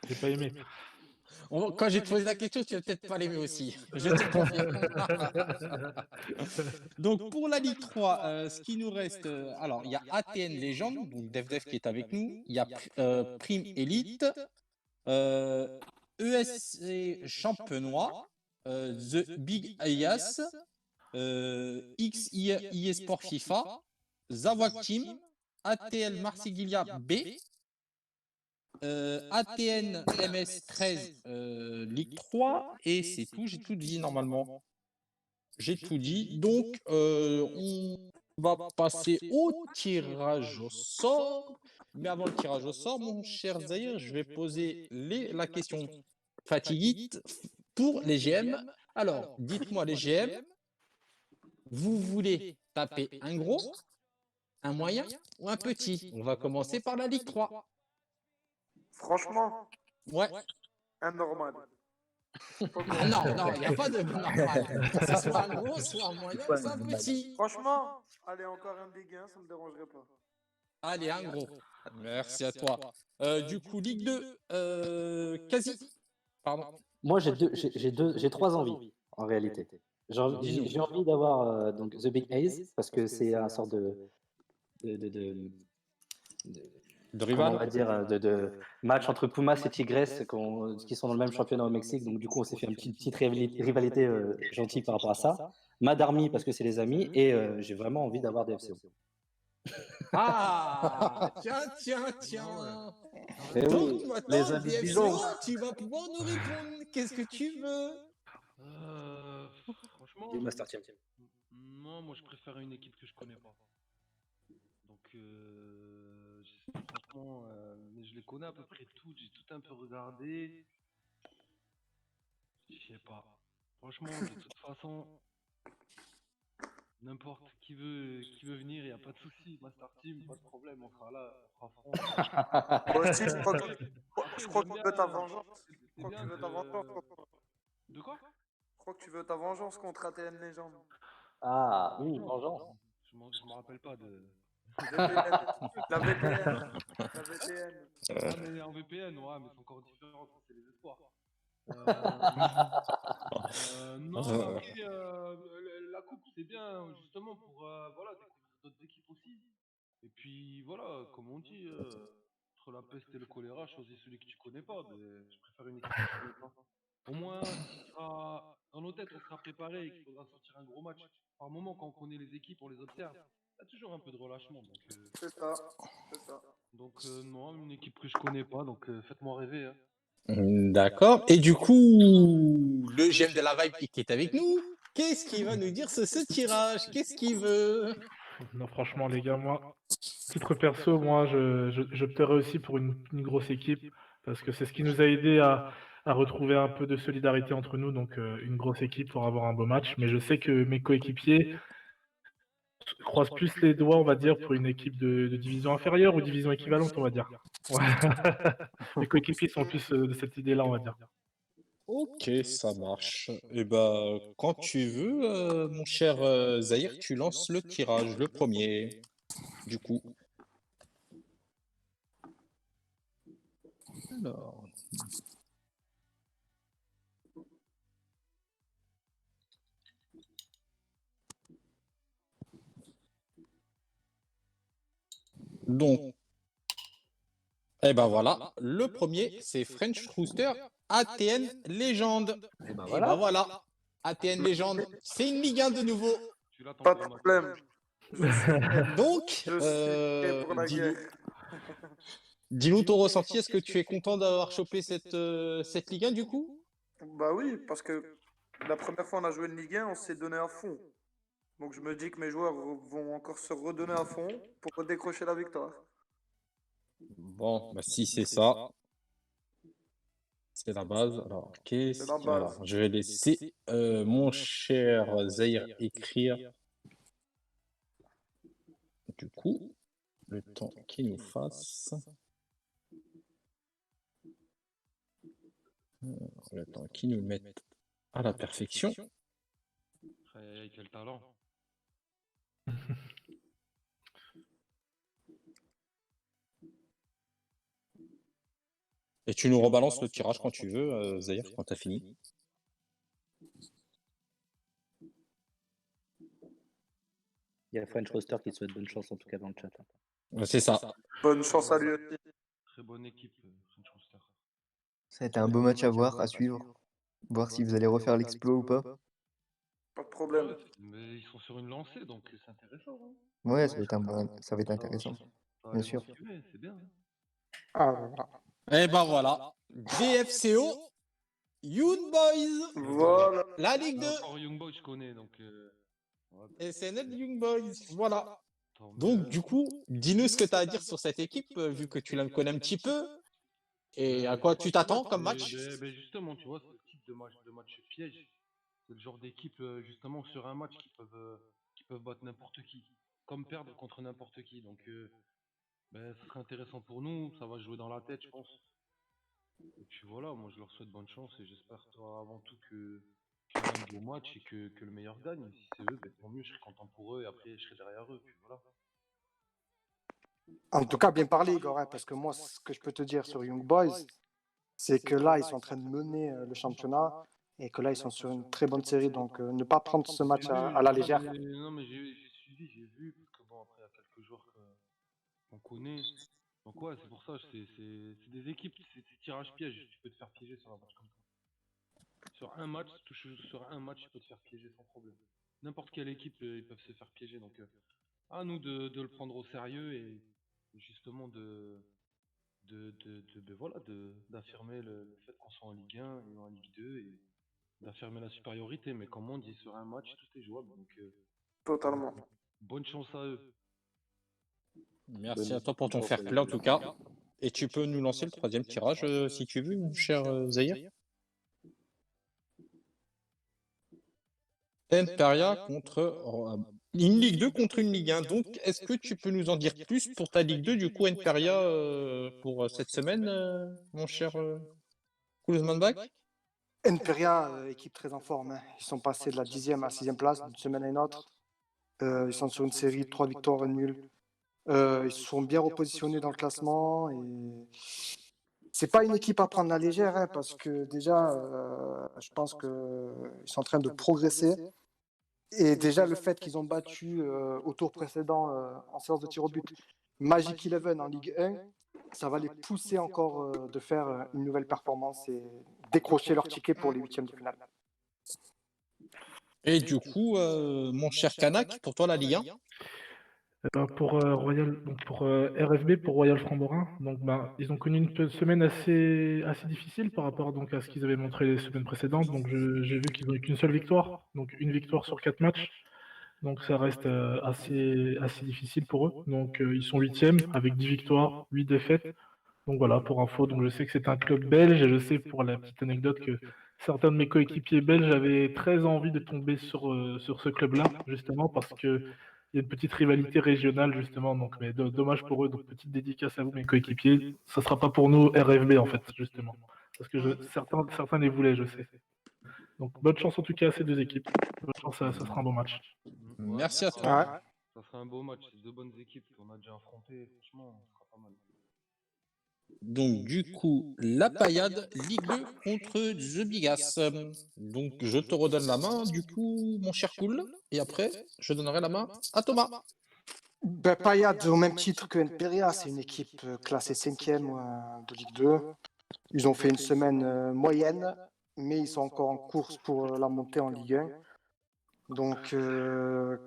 S2: J'ai pas aimé.
S1: Quand j'ai posé la question, tu vas peut-être pas l'aimer aussi. Je te confirme. Donc pour la Ligue 3, ce qui nous reste, alors il y a ATN Légende, donc DevDev qui est avec nous, il y a Prime Elite, ESC Champenois, The Big Ayas, XIE Sport FIFA, Zawak Team, ATL Marsiglia B, ATN MS13 Ligue 3, et c'est tout, j'ai tout dit normalement. J'ai tout dit, donc on va passer au tirage au sort. Mais avant le tirage au sort, mon cher Zahir, je vais poser la question fatiguite pour les GM. Alors, dites-moi les GM, vous voulez taper un gros, un moyen ou un petit? On va commencer par la Ligue 3.
S5: Franchement,
S1: Ouais.
S5: un normal.
S1: Non, il n'y a pas de normal. C'est soit un gros, soit un moyen, soit un petit.
S5: Franchement, allez, encore un Ligue 1, ça me dérangerait pas.
S1: Allez, un gros. Merci à toi. Du coup, Ligue 2, quasi. Pardon.
S4: Moi, j'ai trois envies, en réalité. J'ai envie d'avoir donc The Big Ace, parce que c'est un sort de comment on va dire, de match entre Pumas et Tigres qui sont dans le même championnat au Mexique. Donc, du coup, on s'est fait une petite rivalité gentille par rapport à ça. Madarmi, parce que c'est les amis, et j'ai vraiment envie d'avoir des FCO.
S1: Ah, tiens.
S4: Eh
S1: Donc
S4: oui,
S1: maintenant,
S4: les amis
S1: DFCO,
S4: Byzance.
S1: tu vas pouvoir nous répondre. Qu'est-ce que tu veux?
S7: Franchement,
S4: Du Master Team.
S7: non, moi je préfère une équipe que je connais pas. Donc, franchement, mais je les connais à peu près toutes, j'ai tout un peu regardé. Je sais pas. Franchement, de toute façon, n'importe qui veut venir, il n'y a pas de souci. Master Team, pas de problème, on sera là, on fera front.
S5: Moi aussi, je crois
S7: Après,
S5: que tu veux ta vengeance.
S7: c'est bien de quoi?
S5: Je crois que tu veux ta vengeance contre ATN Légende.
S4: Ah, vengeance.
S7: Je me rappelle pas de.
S5: La VPN. La VPN.
S7: Ah, mais en VPN, ouais, mais c'est encore différent, ça, c'est les espoirs. Non, après, la coupe, c'est bien, justement, pour voilà, découvrir d'autres équipes aussi. Et puis, voilà, comme on dit, entre la peste et le choléra, choisis celui que tu connais pas. Je préfère une équipe que je connais pas. Au moins, dans nos têtes, on sera préparé et qu'il faudra sortir un gros match. Par moment, quand on connaît les équipes, on les observe. Il y a toujours un peu de relâchement.
S5: C'est ça.
S7: Donc non, une équipe que je connais pas, donc faites-moi rêver. Hein.
S1: D'accord. Et du coup, le GM de la Vibe qui est avec nous, qu'est-ce qu'il va nous dire sur ce tirage? Qu'est-ce qu'il veut?
S2: Non, franchement, les gars, moi, titre perso, moi, j'opterais aussi pour une grosse équipe parce que c'est ce qui nous a aidé à retrouver un peu de solidarité entre nous. Donc, une grosse équipe pour avoir un beau match. Mais je sais que mes coéquipiers croisent plus les doigts, on va dire, pour une équipe de division inférieure ou division équivalente, on va dire. Ouais. Mes coéquipiers sont plus de cette idée-là, on va dire.
S1: Ok, ça marche. Et bah, quand tu veux, mon cher Zahir, tu lances le tirage, le premier, du coup. Alors. Donc, et ben voilà, le premier, c'est French Rooster ATN Légende. Et ben voilà, ATN Légende, c'est une Ligue 1 de nouveau.
S5: Pas de problème.
S1: Donc,
S5: Je suis prêt pour la guerre.
S1: Dis-nous ton ressenti, est-ce que tu es content d'avoir chopé cette Ligue 1 du coup?
S5: Bah oui, parce que la première fois on a joué une Ligue 1, on s'est donné à fond. Donc je me dis que mes joueurs vont encore se redonner à fond pour décrocher la victoire.
S1: Bon, bah si c'est ça, c'est la base. Alors,
S5: C'est la
S1: voilà,
S5: base.
S1: je vais laisser mon cher Zahir écrire du coup le temps qu'il nous fasse. Le temps qu'il nous mette à la perfection.
S7: Quel talent.
S1: Et tu nous rebalances le tirage quand tu veux, Zahir, quand tu as fini.
S4: Il y a French Roster qui te souhaite bonne chance en tout cas dans le chat.
S1: C'est ça.
S5: Bonne chance à lui aussi.
S7: Très bonne équipe, French Roster.
S6: Ça a été un beau match à voir, à suivre. Voir si vous allez refaire l'exploit ou pas.
S5: Pas de problème.
S7: Ouais, mais ils sont sur une lancée, donc c'est intéressant. Hein.
S6: Ouais, ça va être
S7: Ça
S6: intéressant.
S7: ça va
S6: Bien
S7: les
S6: sûr.
S7: motiver, c'est bien. Hein.
S3: Ah, voilà.
S1: Et ben voilà. GFCO, Young Boys,
S5: Voilà.
S1: la Ligue 2,
S7: Encore Young Boy, je connais, donc.
S1: SNL Young Boys. Voilà.
S7: Tant mieux.
S1: Donc, du coup, dis-nous ce que tu as à dire sur cette équipe, vu que tu la connais un petit peu. Et à quoi tu t'attends comme match?
S7: Justement, tu vois, c'est le type de match piège. C'est le genre d'équipe, justement, sur un match qui peuvent battre n'importe qui. Comme perdre contre n'importe qui. Donc, ce serait intéressant pour nous. Ça va jouer dans la tête, je pense. Et puis voilà, moi, je leur souhaite bonne chance et j'espère, toi, avant tout, qu'il y ait un beau match et que le meilleur gagne. Si c'est eux, tant mieux, je serai content pour eux et après, je serai derrière eux. Puis voilà.
S3: En tout cas, bien parlé, Igor, hein, parce que moi, ce que je peux te dire sur Young Boys, c'est que là, ils sont en train de mener le championnat et que là, ils sont sur une très bonne série. Donc, ne pas prendre ce match à la légère.
S7: Non, mais j'ai suivi, j'ai vu, parce que bon, après, il y a quelques joueurs qu'on connaît. Donc, ouais, c'est pour ça, c'est des équipes, c'est tirage piège. Tu peux te faire piéger sur un match comme ça. Sur un match, sur un match, tu peux te faire piéger sans problème. N'importe quelle équipe, ils peuvent se faire piéger. Donc, à nous de le prendre au sérieux et justement voilà, d'affirmer le fait qu'on soit en Ligue 1 et en Ligue 2 et d'affirmer la supériorité. Mais comme on dit, sur un match, tout est jouable. Donc,
S5: Totalement.
S7: bonne chance à eux.
S1: Merci à toi pour ton fair play en tout cas. Et tu peux nous lancer le troisième tirage si tu veux, mon cher Zahir. Imperia contre une Ligue 2 contre une Ligue 1. Donc, est-ce que tu peux nous en dire plus pour ta Ligue 2, du coup, Imperia, pour cette semaine, mon cher Koulzmanbak?
S3: Imperia, équipe très en forme, hein. Ils sont passés de la 10e à la 6e place d'une semaine à une autre. Ils sont sur une série de 3 victoires et nul. Ils se sont bien repositionnés dans le classement et c'est pas une équipe à prendre à la légère, hein, parce que déjà, je pense qu'ils sont en train de progresser. Et déjà, le fait qu'ils ont battu au tour précédent en séance de tir au but Magic Eleven en Ligue 1, ça va les pousser encore de faire une nouvelle performance et décrocher leur ticket pour les huitièmes de finale.
S1: Et du coup, mon cher Kanak, pour toi, la Ligue 1?
S2: Pour Royal, donc pour RFB, pour Royal Framborin, donc ils ont connu une semaine assez difficile par rapport donc à ce qu'ils avaient montré les semaines précédentes. Donc j'ai vu qu'ils n'ont eu qu'une seule victoire, donc une victoire sur 4 matchs. Donc ça reste assez difficile pour eux. Donc ils sont 8e avec 10 victoires, 8 défaites. Donc voilà, pour info, donc je sais que c'est un club belge et je sais pour la petite anecdote que certains de mes coéquipiers belges avaient très envie de tomber sur ce club-là, justement parce que il y a une petite rivalité régionale, justement. Donc, mais dommage pour eux. Donc, petite dédicace à vous, mes coéquipiers. Ça sera pas pour nous RFB, en fait, justement. Parce que certains les voulaient, je sais. Donc, bonne chance en tout cas à ces deux équipes. Bonne chance, ça sera un bon match.
S1: Merci à toi.
S3: Ouais.
S7: Ça sera un beau match. C'est deux bonnes équipes qu'on a déjà affrontées. Franchement, ça sera pas mal.
S1: Donc, du coup, la paillade Ligue 2 contre The Bigas. Donc, je te redonne la main, du coup, mon cher Koul. Et après, je donnerai la main à Thomas.
S3: Ben, Payad, au même titre que Imperia, c'est une équipe classée 5e de Ligue 2. Ils ont fait une semaine moyenne, mais ils sont encore en course pour la montée en Ligue 1. Donc,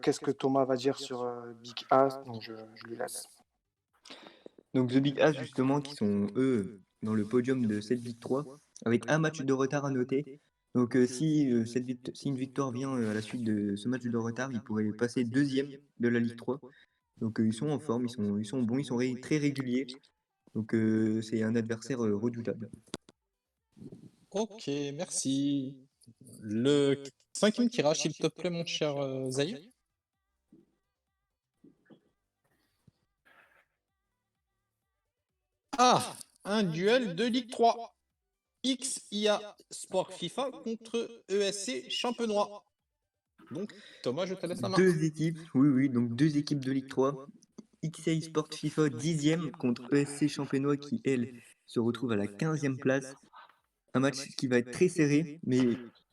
S3: qu'est-ce que Thomas va dire sur Big A? Donc, je lui laisse.
S6: Donc The Big As, justement, qui sont eux dans le podium de cette Ligue 3, avec un match de retard à noter. Donc si une victoire vient à la suite de ce match de retard, ils pourraient passer deuxième de la Ligue 3. Donc ils sont en forme, ils sont bons, ils sont très réguliers. Donc c'est un adversaire redoutable.
S1: Ok, merci. Le cinquième tirage, s'il te plaît, mon cher Zahir. Ah, un duel de Ligue 3. XIA Sport FIFA contre ESC Champenois. Donc, Thomas, je te laisse la main.
S6: Deux équipes, oui, donc deux équipes de Ligue 3. XI Sport FIFA 10e contre ESC Champenois qui, elle, se retrouve à la 15e place. Un match qui va être très serré, mais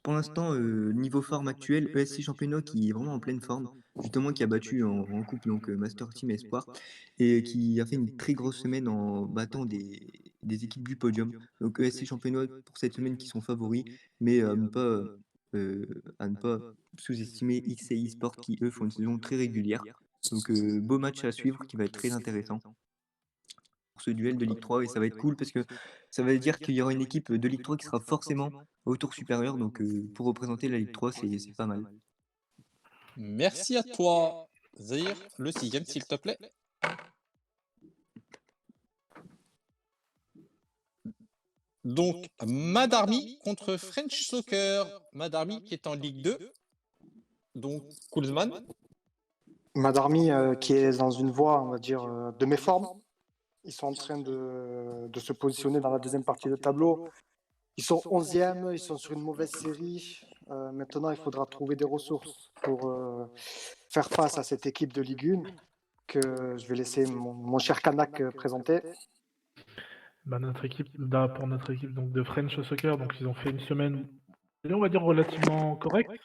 S6: pour l'instant, niveau forme actuelle, ESC Champenois qui est vraiment en pleine forme, justement qui a battu en coupe donc Master Team Espoir, et qui a fait une très grosse semaine en battant des équipes du podium. Donc ESC Champenois pour cette semaine qui sont favoris, mais à ne pas sous-estimer XCI Sport qui, eux, font une saison très régulière. Donc beau match à suivre qui va être très intéressant pour ce duel de Ligue 3 et ça va être cool parce que ça va dire qu'il y aura une équipe de Ligue 3 qui sera forcément au tour supérieur. Donc pour représenter la Ligue 3, c'est pas mal.
S1: Merci à toi, Zahir. Le sixième, s'il te plaît. Donc, Madarmi contre French Soccer. Madarmi qui est en Ligue 2. Donc, Koulzman.
S3: Madarmi qui est dans une voie, on va dire, de méforme. Ils sont en train de se positionner dans la deuxième partie du tableau. Ils sont 11e, ils sont sur une mauvaise série. Maintenant, il faudra trouver des ressources pour faire face à cette équipe de Ligue 1 que je vais laisser mon cher Kanak présenter.
S2: Pour notre équipe donc, de French Soccer, donc ils ont fait une semaine, on va dire, relativement correcte.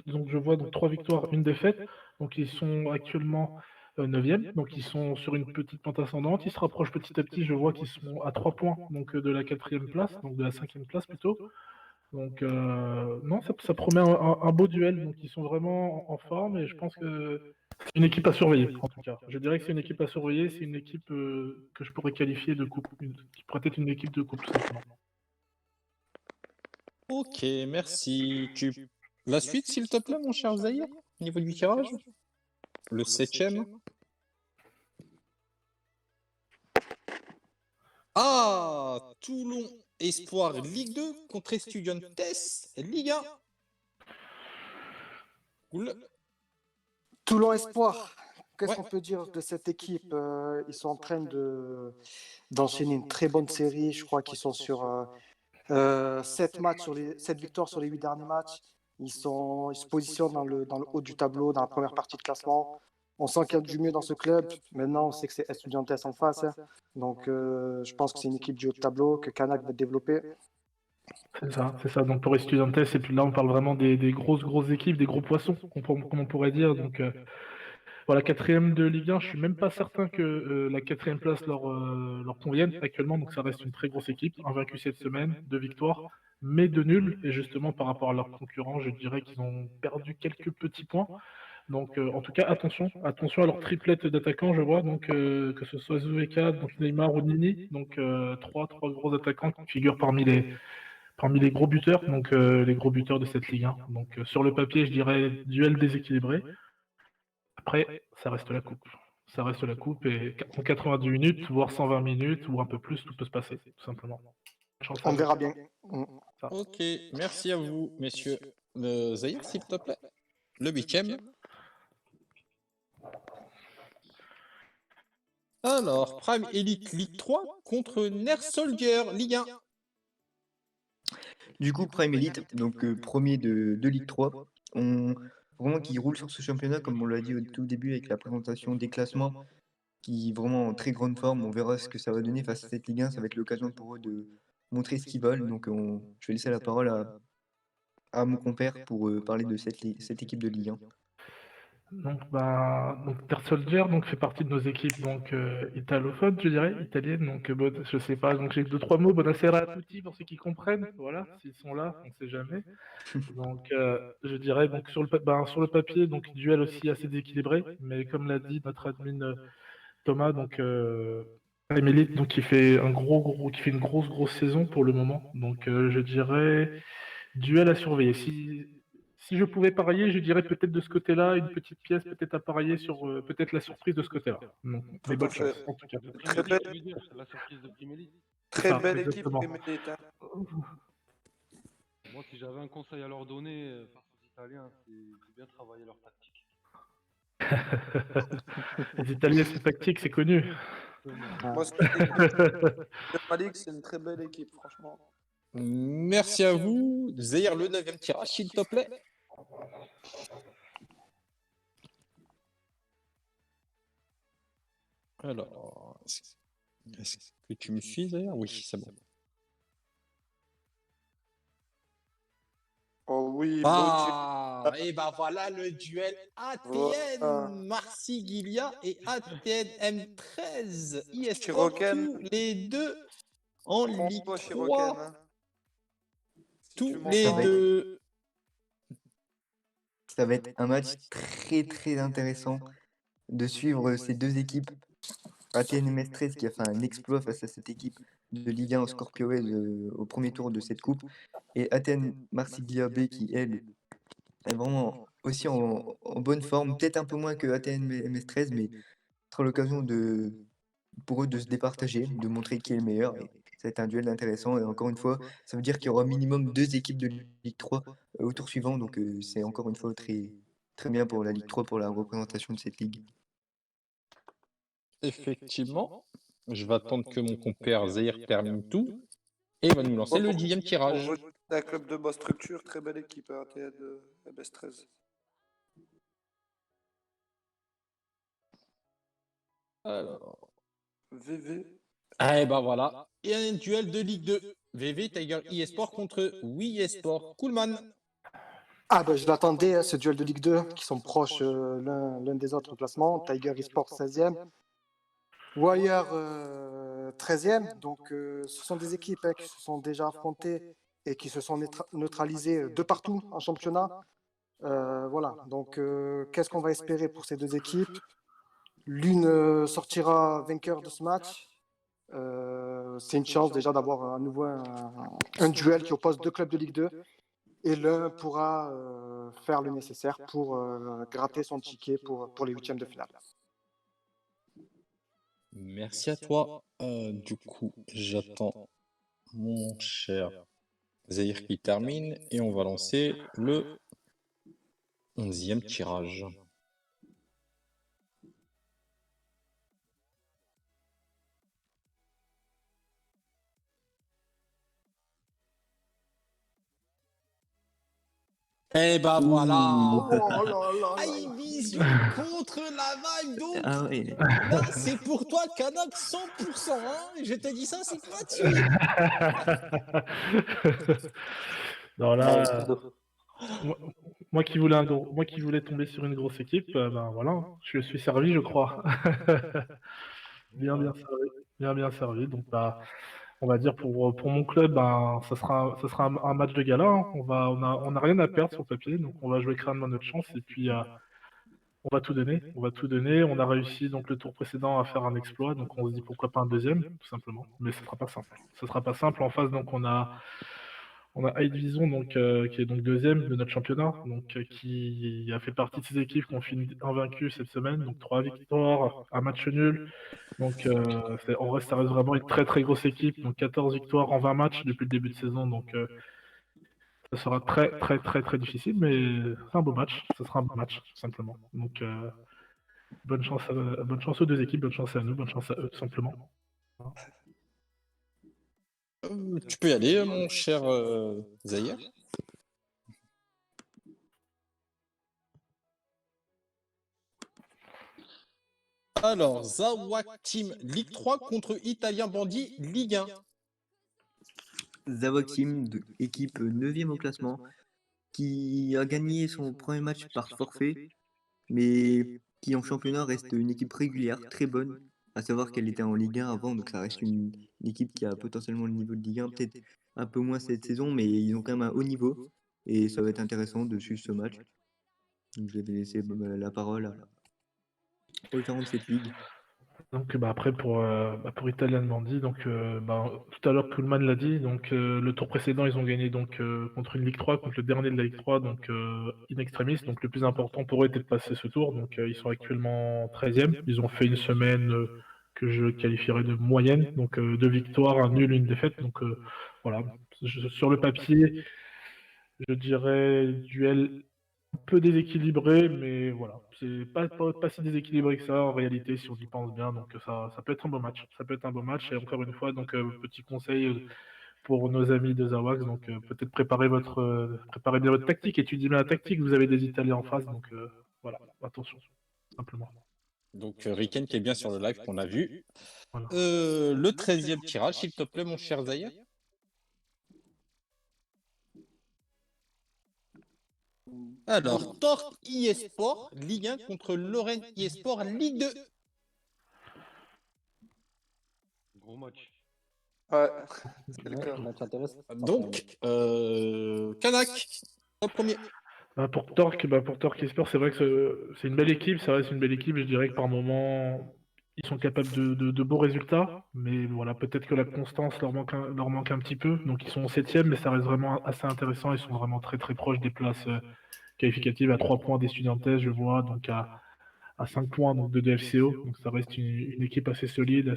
S2: Donc je vois donc 3 victoires, une défaite. Donc ils sont actuellement 9e. Donc ils sont sur une petite pente ascendante. Ils se rapprochent petit à petit. Je vois qu'ils sont à 3 points donc, de la 4e place, donc de la 5e place plutôt. Donc non, ça promet un beau duel. Donc ils sont vraiment en forme et je pense que c'est une équipe à surveiller en tout cas. Je dirais que c'est une équipe à surveiller. C'est une équipe que je pourrais qualifier de coupe, qui pourrait être une équipe de coupe tout simplement.
S1: Ok, merci. La suite, s'il te plaît, mon cher Zahir, au niveau du tirage. Le septième. Ah, Toulon Espoir Ligue 2 contre Estudiantes Ligue 1. Cool.
S3: Toulon Espoir, qu'est-ce
S1: Ouais.
S3: qu'on peut dire de cette équipe? Ils sont en train d'enchaîner une très bonne série. Je crois qu'ils sont sur 7 victoires sur les 8 derniers matchs. Ils se positionnent dans le haut du tableau, dans la première partie de classement. On sent qu'il y a du mieux dans ce club. Maintenant, on sait que c'est Estudiantes en face. Donc, je pense que c'est une équipe du haut de tableau que Kanak va développer.
S2: C'est ça. Donc pour Estudiantes, et puis là on parle vraiment des grosses équipes, des gros poissons, comme on pourrait dire. Donc voilà, 4e de Ligue 1, je suis même pas certain que la 4e place leur convienne actuellement. Donc ça reste une très grosse équipe, invaincue cette semaine, 2 victoires, mais 2 nuls. Et justement par rapport à leurs concurrents, je dirais qu'ils ont perdu quelques petits points. Donc en tout cas, attention à leur triplette d'attaquants, je vois, donc que ce soit Zueka, donc Neymar ou Nini, donc trois gros attaquants qui figurent parmi les gros buteurs, donc les gros buteurs de cette Ligue 1. Donc sur le papier, je dirais duel déséquilibré. Après, ça reste la coupe. Ça reste la coupe et en 90 minutes, voire 120 minutes ou un peu plus, tout peut se passer, tout simplement.
S3: On verra bien.
S1: Ok, merci à vous, messieurs. Zahir, s'il te plaît. Le huitième. Alors, Prime Elite Ligue 3 contre Ner Soldier Ligue 1.
S6: Du coup, Prime Elite, donc premier de Ligue 3, vraiment qui roule sur ce championnat, comme on l'a dit au tout début avec la présentation des classements, qui est vraiment en très grande forme. On verra ce que ça va donner face à cette Ligue 1. Ça va être l'occasion pour eux de montrer ce qu'ils veulent. Donc je vais laisser la parole à mon compère pour parler de cette équipe de Ligue 1.
S2: Donc Ter Soldier fait partie de nos équipes italophones, je dirais, italiennes. Donc je sais pas, donc j'ai 2-3 mots. Buonasera a tutti pour ceux qui comprennent. Voilà, s'ils sont là, on ne sait jamais. Donc je dirais sur le papier, donc duel aussi assez déséquilibré, mais comme l'a dit notre admin Thomas, donc Time Elite, donc qui fait qui fait une grosse saison pour le moment. Donc je dirais duel à surveiller. Si je pouvais parier, je dirais peut-être de ce côté-là, une petite pièce peut-être à parier sur peut-être la surprise de ce côté-là. Donc, mais
S5: Tout à
S2: bonne
S5: fait.
S2: chance, en tout cas.
S7: De
S5: Très
S7: Prime Elite,
S5: belle,
S7: tu veux dire, la surprise de Prime Elite.
S2: C'est
S5: très
S2: ça,
S5: belle équipe,
S2: exactement.
S5: Prime Elite, hein.
S7: Moi, si j'avais un conseil à leur donner face aux Italiens, c'est de bien travailler leur tactique.
S2: Les Italiens, c'est tactique, c'est connu.
S5: Moi, c'est une équipe de Malik, c'est une très belle équipe, franchement.
S1: Merci à vous. Zahir, le 9e tirage, s'il te plaît. Alors, est-ce que tu me suis, Zahir? Oui, c'est bon.
S5: Oh oui,
S1: Ah, et ben voilà le duel ATN
S5: Voilà.
S1: Marsiglia et ATN M13 eSport,
S5: Shiroken.
S1: tous les deux en Ligue
S5: Prends-toi,
S1: 3,
S5: Shiroken, hein. Si
S1: tous
S5: tu
S1: les
S5: m'entends.
S1: deux.
S6: Ça va être un match très intéressant de suivre ces deux équipes. ATN MS13 qui a fait un exploit face à cette équipe de Ligue 1 au Scorpio au premier tour de cette coupe. Et ATN Marsiglia B qui, elle, est vraiment aussi en bonne forme. Peut-être un peu moins que ATN MS13, mais ce sera l'occasion pour eux de se départager, de montrer qui est le meilleur. Et ça va être un duel intéressant. Et encore une fois, ça veut dire qu'il y aura minimum 2 équipes de Ligue 3 au tour suivant. Donc c'est encore une fois très bien pour la Ligue 3, pour la représentation de cette ligue.
S1: Effectivement, je vais attendre que mon compère Zahir termine tout et il va nous lancer le 10e tirage.
S5: C'est un club de basse structure, très belle équipe, ATN de MS13.
S1: Alors,
S5: VV.
S1: eh ben voilà, et un duel de Ligue 2. VV Tiger eSport contre Wii eSport. Coolman.
S3: Ah ben je l'attendais, hein, ce duel de Ligue 2, qui sont proches l'un des autres au classement. Tiger eSport 16e, Wire 13e. Donc ce sont des équipes qui se sont déjà affrontées et qui se sont neutralisées de partout en championnat. Voilà, donc qu'est-ce qu'on va espérer pour ces deux équipes? L'une sortira vainqueur de ce match. C'est une chance déjà d'avoir à nouveau un duel qui oppose deux clubs de Ligue 2. Et l'un pourra faire le nécessaire pour gratter son ticket pour les huitièmes de finale.
S1: Merci à toi. Du coup, j'attends mon cher Zahir qui termine et on va lancer le 11e tirage. Eh ben voilà.
S3: Oh là là là.
S1: iVision contre la vibe, donc
S6: Ah ouais.
S1: là c'est pour toi Canox 100%, hein. Je te dis ça, c'est gratuit.
S2: Non, là,
S4: Cadeau.
S2: moi qui voulais tomber sur une grosse équipe, ben voilà, hein, je suis servi, je crois. Bien servi, bien servi. Donc bah, on va dire pour mon club, ben ça sera un match de gala, hein. On a rien à perdre sur le papier, donc on va jouer crânement notre chance et puis on va tout donner. On va tout donner. On a réussi donc le tour précédent à faire un exploit, donc on se dit pourquoi pas un deuxième, tout simplement. Mais ce sera pas simple. Ce sera pas simple. En face, donc on a Vision donc qui est donc deuxième de notre championnat, donc qui a fait partie de ces équipes qui ont fini invaincues cette semaine, donc 3 victoires, un match nul. Donc ça reste vraiment une très grosse équipe, donc 14 victoires en 20 matchs depuis le début de saison, donc ça sera très difficile, mais c'est un beau match. Ce sera un beau match, tout simplement. Donc bonne chance aux deux équipes, bonne chance à nous, bonne chance à eux, tout simplement.
S1: Tu peux y aller, mon cher Zahir. Alors, Zawak Team Ligue 3 contre Italien Bandit Ligue 1.
S6: Zawak Team, équipe 9e au classement, qui a gagné son premier match par forfait, mais qui en championnat reste une équipe régulière, très bonne, à savoir qu'elle était en Ligue 1 avant, donc ça reste une équipe qui a potentiellement le niveau de Ligue 1, peut-être un peu moins cette saison, mais ils ont quand même un haut niveau, et ça va être intéressant de suivre ce match. Donc je vais laisser la parole aux gens de cette ligue.
S2: Donc après pour Italian Bandit, tout à l'heure Kuhlmann l'a dit, donc le tour précédent ils ont gagné donc contre une Ligue 3, contre le dernier de la Ligue 3, donc in extremis, donc le plus important pour eux était de passer ce tour, donc ils sont actuellement 13e, ils ont fait une semaine que je qualifierais de moyenne, donc 2 victoires, un nul, une défaite, donc voilà, sur le papier je dirais duel un peu déséquilibré, mais voilà, c'est pas si déséquilibré que ça en réalité si on y pense bien. Donc ça peut être un beau match. Ça peut être un beau match. Et encore une fois, donc petit conseil pour nos amis de Zawax, donc peut-être préparez bien votre tactique, étudiez bien la tactique. Vous avez des Italiens en face, donc voilà, attention, simplement.
S1: Donc Riken qui est bien sur le live qu'on a vu.
S2: Voilà.
S1: Le 13e tirage, s'il te plaît, mon cher Zahir. Alors, Torque eSport, Ligue 1 contre Lorraine eSport, Ligue 2.
S7: Gros match.
S5: Ouais, c'est le
S4: Ouais,
S5: cas.
S4: match intéressant.
S1: Donc, Kanak, au premier.
S2: Pour Torque Esport, c'est vrai que c'est une belle équipe, ça reste une belle équipe. Je dirais que par moment, ils sont capables de beaux résultats, mais voilà, peut-être que la constance leur manque un petit peu. Donc ils sont 7e, mais ça reste vraiment assez intéressant. Ils sont vraiment très très proches des places qualificatives, à 3 points des Estudiantes, je vois, donc à 5 points donc, de DFCO. Donc ça reste une équipe assez solide,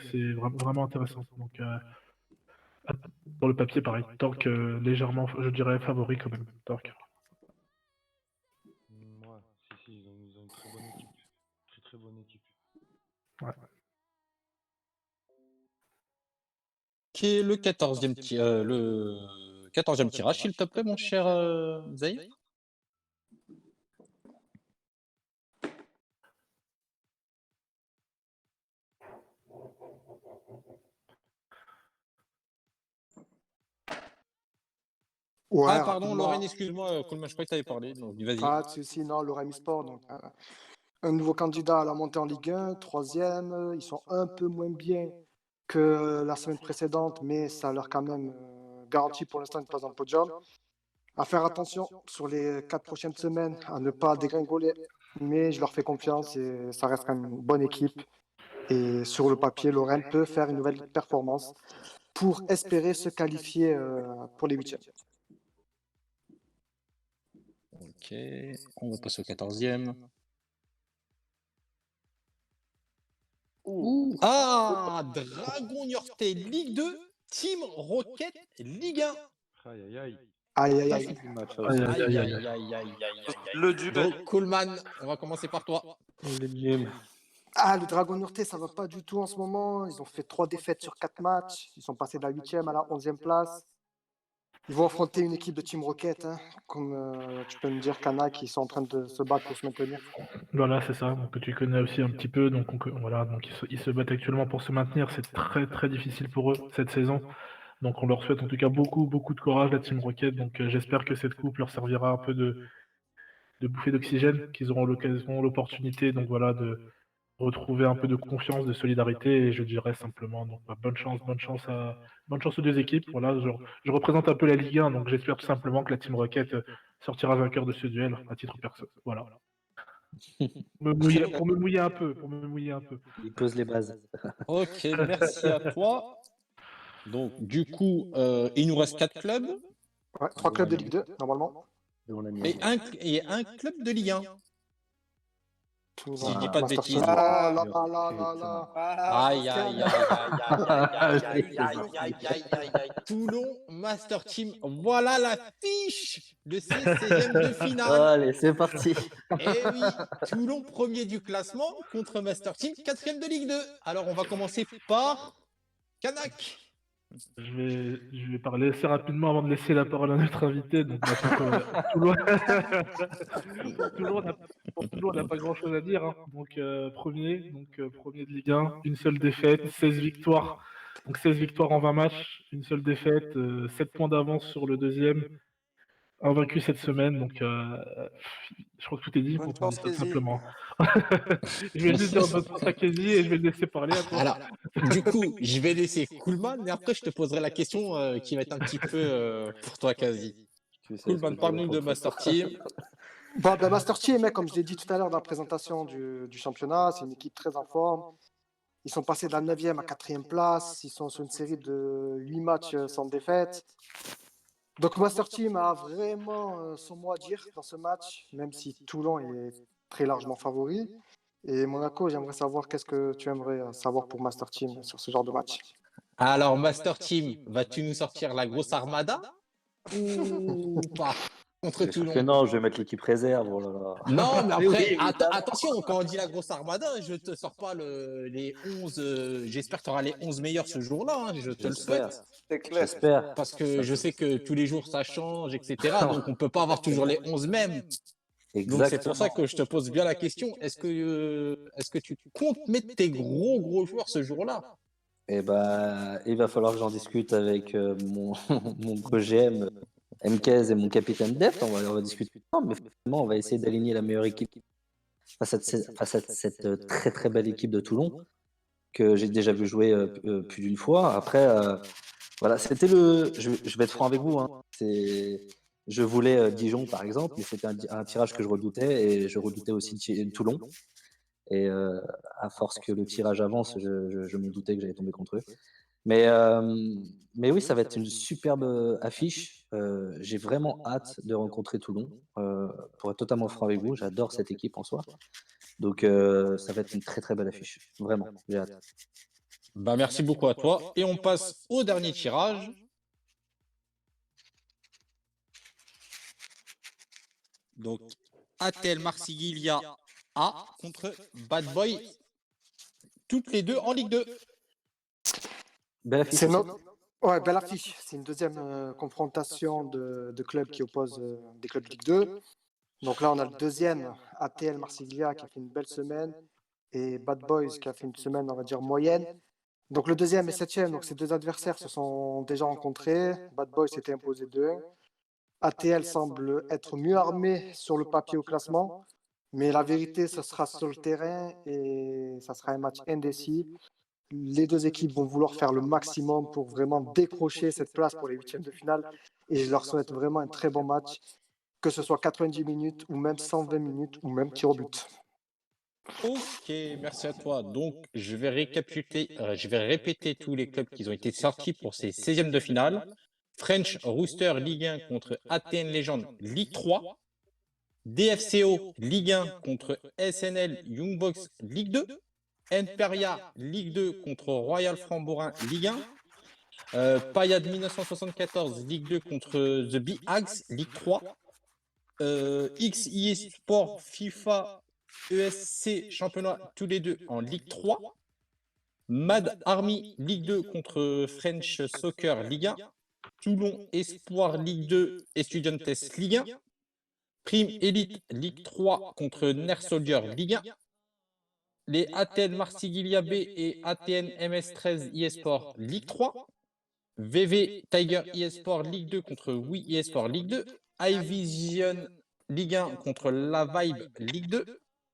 S2: vraiment intéressante. Donc sur le papier, pareil, Torque légèrement, je dirais, favori quand même. Torque.
S7: Ouais, si, ils ont une très bonne équipe. Très très bonne équipe.
S2: Ouais.
S1: Qui est le 14e, le 14e tirage, s'il te plaît, mon cher Zahir.
S3: Ouais,
S1: Ah, pardon,
S3: rapidement.
S1: Lorraine, excuse-moi, Coleman, je croyais que tu avais parlé. Donc, vas-y.
S3: Pas de souci, non, l'Orem Sport, donc un nouveau candidat à la montée en Ligue 1, 3e. Ils sont un peu moins bien que la semaine précédente, mais ça leur quand même garantit pour l'instant une place dans le podium. À faire attention sur les 4 prochaines semaines, à ne pas dégringoler, mais je leur fais confiance et ça reste quand même une bonne équipe. Et sur le papier, Lorraine peut faire une nouvelle performance pour espérer se qualifier pour les 8e.
S1: Ok, on va passer au 14e. Ah, Dragon Niortais, Ligue 2, Team Rocket, Ligue 1.
S7: Aïe aïe aïe.
S3: Aïe, aïe,
S4: Ça,
S3: aïe.
S4: c'est du match, ça
S2: Aïe,
S4: aussi.
S2: aïe,
S1: Aïe,
S2: aïe,
S1: aïe,
S2: aïe.
S1: aïe, aïe, aïe, aïe,
S5: Le
S1: aïe.
S5: duel.
S1: Donc, Coleman, on va commencer par toi.
S3: Ah, le Dragon Niortais, ça va pas du tout en ce moment. Ils ont fait 3 défaites sur 4 matchs. Ils sont passés de la 8e à la 11e place. Ils vont affronter une équipe de Team Rocket, hein, comme tu peux me dire, Kana, qui sont en train de se battre pour se maintenir.
S2: Voilà, c'est ça. Donc, que tu connais aussi un petit peu. Donc, voilà, donc ils se battent actuellement pour se maintenir. C'est très, très difficile pour eux cette saison. Donc, on leur souhaite en tout cas beaucoup, beaucoup de courage, la Team Rocket. Donc, j'espère que cette coupe leur servira un peu de bouffée d'oxygène, qu'ils auront l'occasion, l'opportunité, donc voilà, de retrouver un peu de confiance, de solidarité. Et je dirais simplement, donc, bonne chance aux deux équipes. Voilà, je représente un peu la Ligue 1, donc j'espère tout simplement que la Team Rocket sortira vainqueur de ce duel à titre perso. Voilà. Pour me mouiller un peu.
S4: Il pose les bases.
S1: Ok, merci à toi. Donc, du coup, il nous reste 4 clubs
S3: Ouais, 3 clubs de Ligue 2, normalement.
S4: Dont la
S1: et
S4: mienne.
S1: un club de Ligue 1. Si je dis
S3: Ah,
S1: pas de
S3: Master
S1: bêtises.
S3: Team.
S5: Ah,
S3: là, là, là, là.
S1: Aïe, aïe, aïe, aïe, aïe, aïe, aïe, aïe, aïe, aïe, aïe. Toulon Master Team. Voilà la fiche de ces 16e de finale.
S4: Allez, c'est parti.
S1: Et oui, Toulon premier du classement contre Master Team 4e de Ligue 2. Alors on va commencer par Kanak.
S2: Je vais parler assez rapidement avant de laisser la parole à notre invité. Donc, Toulon, Toulon n'a pas grand-chose à dire, hein. Donc, premier de Ligue 1, une seule défaite, 16 victoires. Donc 16 victoires en 20 matchs, une seule défaite, 7 points d'avance sur le deuxième, invaincu cette semaine. Donc, je crois que tout est dit,
S5: bonne
S2: tout
S5: chance, Kézy.
S2: simplement. Je vais juste dire bonne chance à Kézy et je vais le laisser parler à toi.
S1: Alors, du coup, je vais laisser Coolman, mais après je te poserai la question qui va être un petit peu pour toi, Kazi. Coolman, parle-nous de Master Team.
S3: Bon, ben, Master Team, hein, comme je l'ai dit tout à l'heure dans la présentation du championnat, c'est une équipe très en forme. Ils sont passés de la 9e à 4e place. Ils sont sur une série de 8 matchs sans défaite. Donc Master Team a vraiment son mot à dire dans ce match, même si Toulon est très largement favori. Et Monaco, j'aimerais savoir qu'est-ce que tu aimerais savoir pour Master Team sur ce genre de match.
S1: Alors, Master Team, vas-tu nous sortir la grosse armada ou pas contre
S4: Bien sûr que
S1: Toulon?
S4: non, je vais mettre l'équipe réserve. Oh là là.
S1: Non, mais
S4: Oui,
S1: après,
S4: évidemment.
S1: attention, quand on dit la grosse armada, je te sors pas les 11. J'espère que tu auras les 11 meilleurs ce jour-là, hein, je te le
S4: J'espère.
S1: souhaite.
S5: C'est clair.
S4: J'espère.
S1: Parce que je sais que tous les jours ça change, etc. Donc on peut pas avoir toujours les 11 mêmes. Donc c'est pour ça
S4: Exactement.
S1: que je te pose bien la question. Est-ce que tu comptes mettre tes gros joueurs ce jour-là?
S4: Et bah, il va falloir que j'en discute avec mon, mon co-GM MKZ et mon capitaine Deft. On va discuter ensemble, mais finalement, on va essayer d'aligner la meilleure équipe face à cette très très belle équipe de Toulon que j'ai déjà vu jouer plus d'une fois. Après, voilà, c'était je vais être franc avec vous. Hein. Je voulais Dijon par exemple, mais c'était un tirage que je redoutais et je redoutais aussi Toulon. Et à force que le tirage avance, je me doutais que j'allais tomber contre eux. Mais, mais oui, ça va être une superbe affiche. J'ai vraiment hâte de rencontrer Toulon. Pour être totalement franc avec vous, j'adore cette équipe en soi. Donc ça va être une très très belle affiche. Vraiment, j'ai hâte.
S1: Bah, merci beaucoup à toi. Et on passe au dernier tirage. Donc, ATL Marsiglia A contre Bad Boy. Toutes les deux en Ligue 2.
S4: Belle affiche.
S3: C'est
S4: aussi.
S3: Ouais, belle affiche. C'est une deuxième confrontation de clubs qui opposent des clubs de Ligue 2. Donc là, on a le deuxième, ATL Marsiglia, qui a fait une belle semaine, et Bad Boys, qui a fait une semaine, on va dire, moyenne. Donc le deuxième et septième, donc ces deux adversaires se sont déjà rencontrés. Bad Boys s'était imposé 2-1. ATL semble être mieux armé sur le papier au classement, mais la vérité, ce sera sur le terrain et ça sera un match indécis. Les deux équipes vont vouloir faire le maximum pour vraiment décrocher cette place pour les huitièmes de finale et je leur souhaite vraiment un très bon match, que ce soit 90 minutes ou même 120 minutes ou même tir au but.
S1: Ok, merci à toi. Donc, je vais répéter tous les clubs qui ont été sortis pour ces 16e de finale. French Rooster Ligue 1 contre ATN Legend Ligue 3. DFCO Ligue 1 contre SNL Young Box Ligue 2. Imperia Ligue 2 contre Royal Framborin Ligue 1. Payad 1974 Ligue 2 contre The Big Ags Ligue 3. XIE Sport FIFA ESC championnat tous les deux en Ligue 3. Mad Army Ligue 2 contre French Soccer Ligue 1. Toulon Espoir Ligue 2 et Studentes Ligue 1. Prime Elite Ligue 3 contre Ner Soldier Ligue 1. Les ATN Marsiglia B et ATN MS13 eSport Ligue 3. VV Tiger eSport Ligue 2 contre Wii eSport Ligue 2. iVision Ligue 1 contre La Vibe Ligue 2.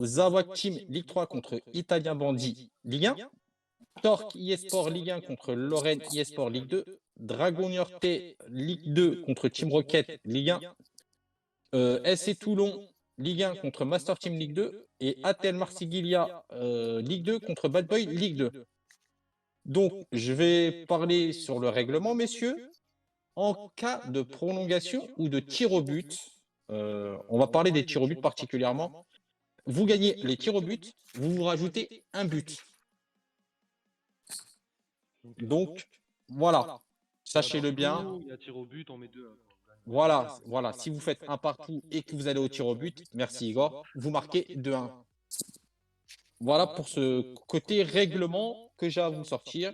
S1: Zawak Team Ligue 3 contre Italien Bandit Ligue 1. Torque eSport Ligue 1 contre Lorraine eSport Ligue 2. Dragon Yorte Ligue 2 contre Team Rocket Ligue 1. SC Toulon Ligue 1 contre Master Team Ligue 2. Et ATL Marsiglia Ligue 2 contre Bad Boy Ligue 2. Donc, je vais parler sur le règlement, messieurs. En cas de prolongation ou de tir au but, on va parler des tirs au but particulièrement. Vous gagnez les tirs au but, vous vous rajoutez un but. Donc, voilà, sachez-le bien.
S7: Il y a tir au but, on met 2.
S1: Voilà. Si vous faites un partout et que vous allez au tir au but, merci Igor, vous marquez 2-1. Voilà pour ce côté règlement que j'ai à vous sortir.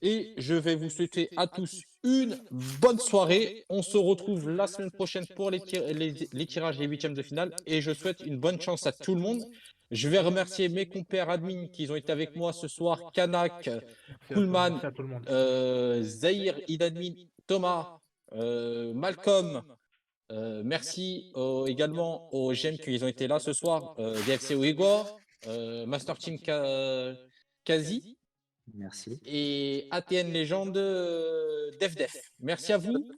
S1: Et je vais vous souhaiter à tous une bonne soirée. On se retrouve la semaine prochaine pour les tirages des huitièmes de finale. Et je souhaite une bonne chance à tout le monde. Je vais remercier mes compères admins qui ont été avec moi ce soir. Kanak, Kuhlman,
S2: Merci à tout le monde.
S1: Zahir, Idadmin, Thomas, Malcolm. Merci également aux GM qui ont été là ce soir. DFCO Igor, Master Team Kazi.
S4: Merci.
S1: Et ATN Légende DefDef. Merci à vous.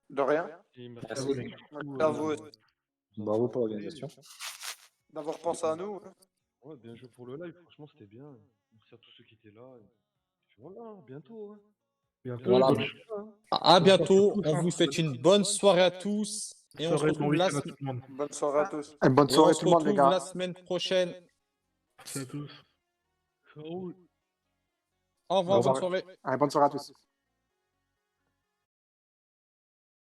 S5: De rien.
S7: Merci
S5: À vous
S4: Bravo pour l'organisation.
S5: d'avoir pensé à nous.
S7: Ouais, bien joué pour le live, franchement, c'était bien. Merci. Merci à tous ceux qui étaient là. Et puis voilà, à bientôt. Hein.
S2: Bientôt,
S1: Voilà.
S2: bonne
S7: Bientôt. Hein.
S1: À
S2: bonne soirée à
S1: bientôt.
S2: tous,
S1: On
S2: hein.
S1: vous souhaite une bonne soirée à tous. Et on se
S2: Soirée, bon
S1: retrouve la,
S2: week-end à tout le monde.
S5: Bonne soirée à tous.
S3: Et bonne
S1: et on
S3: soirée
S1: se
S3: tout le monde, les
S1: retrouve la
S3: gars.
S1: semaine prochaine.
S2: Merci à tous.
S7: Ciao.
S1: Au
S3: Au
S1: revoir, bonne
S3: revoir.
S1: soirée.
S3: Allez, bonne soirée à tous.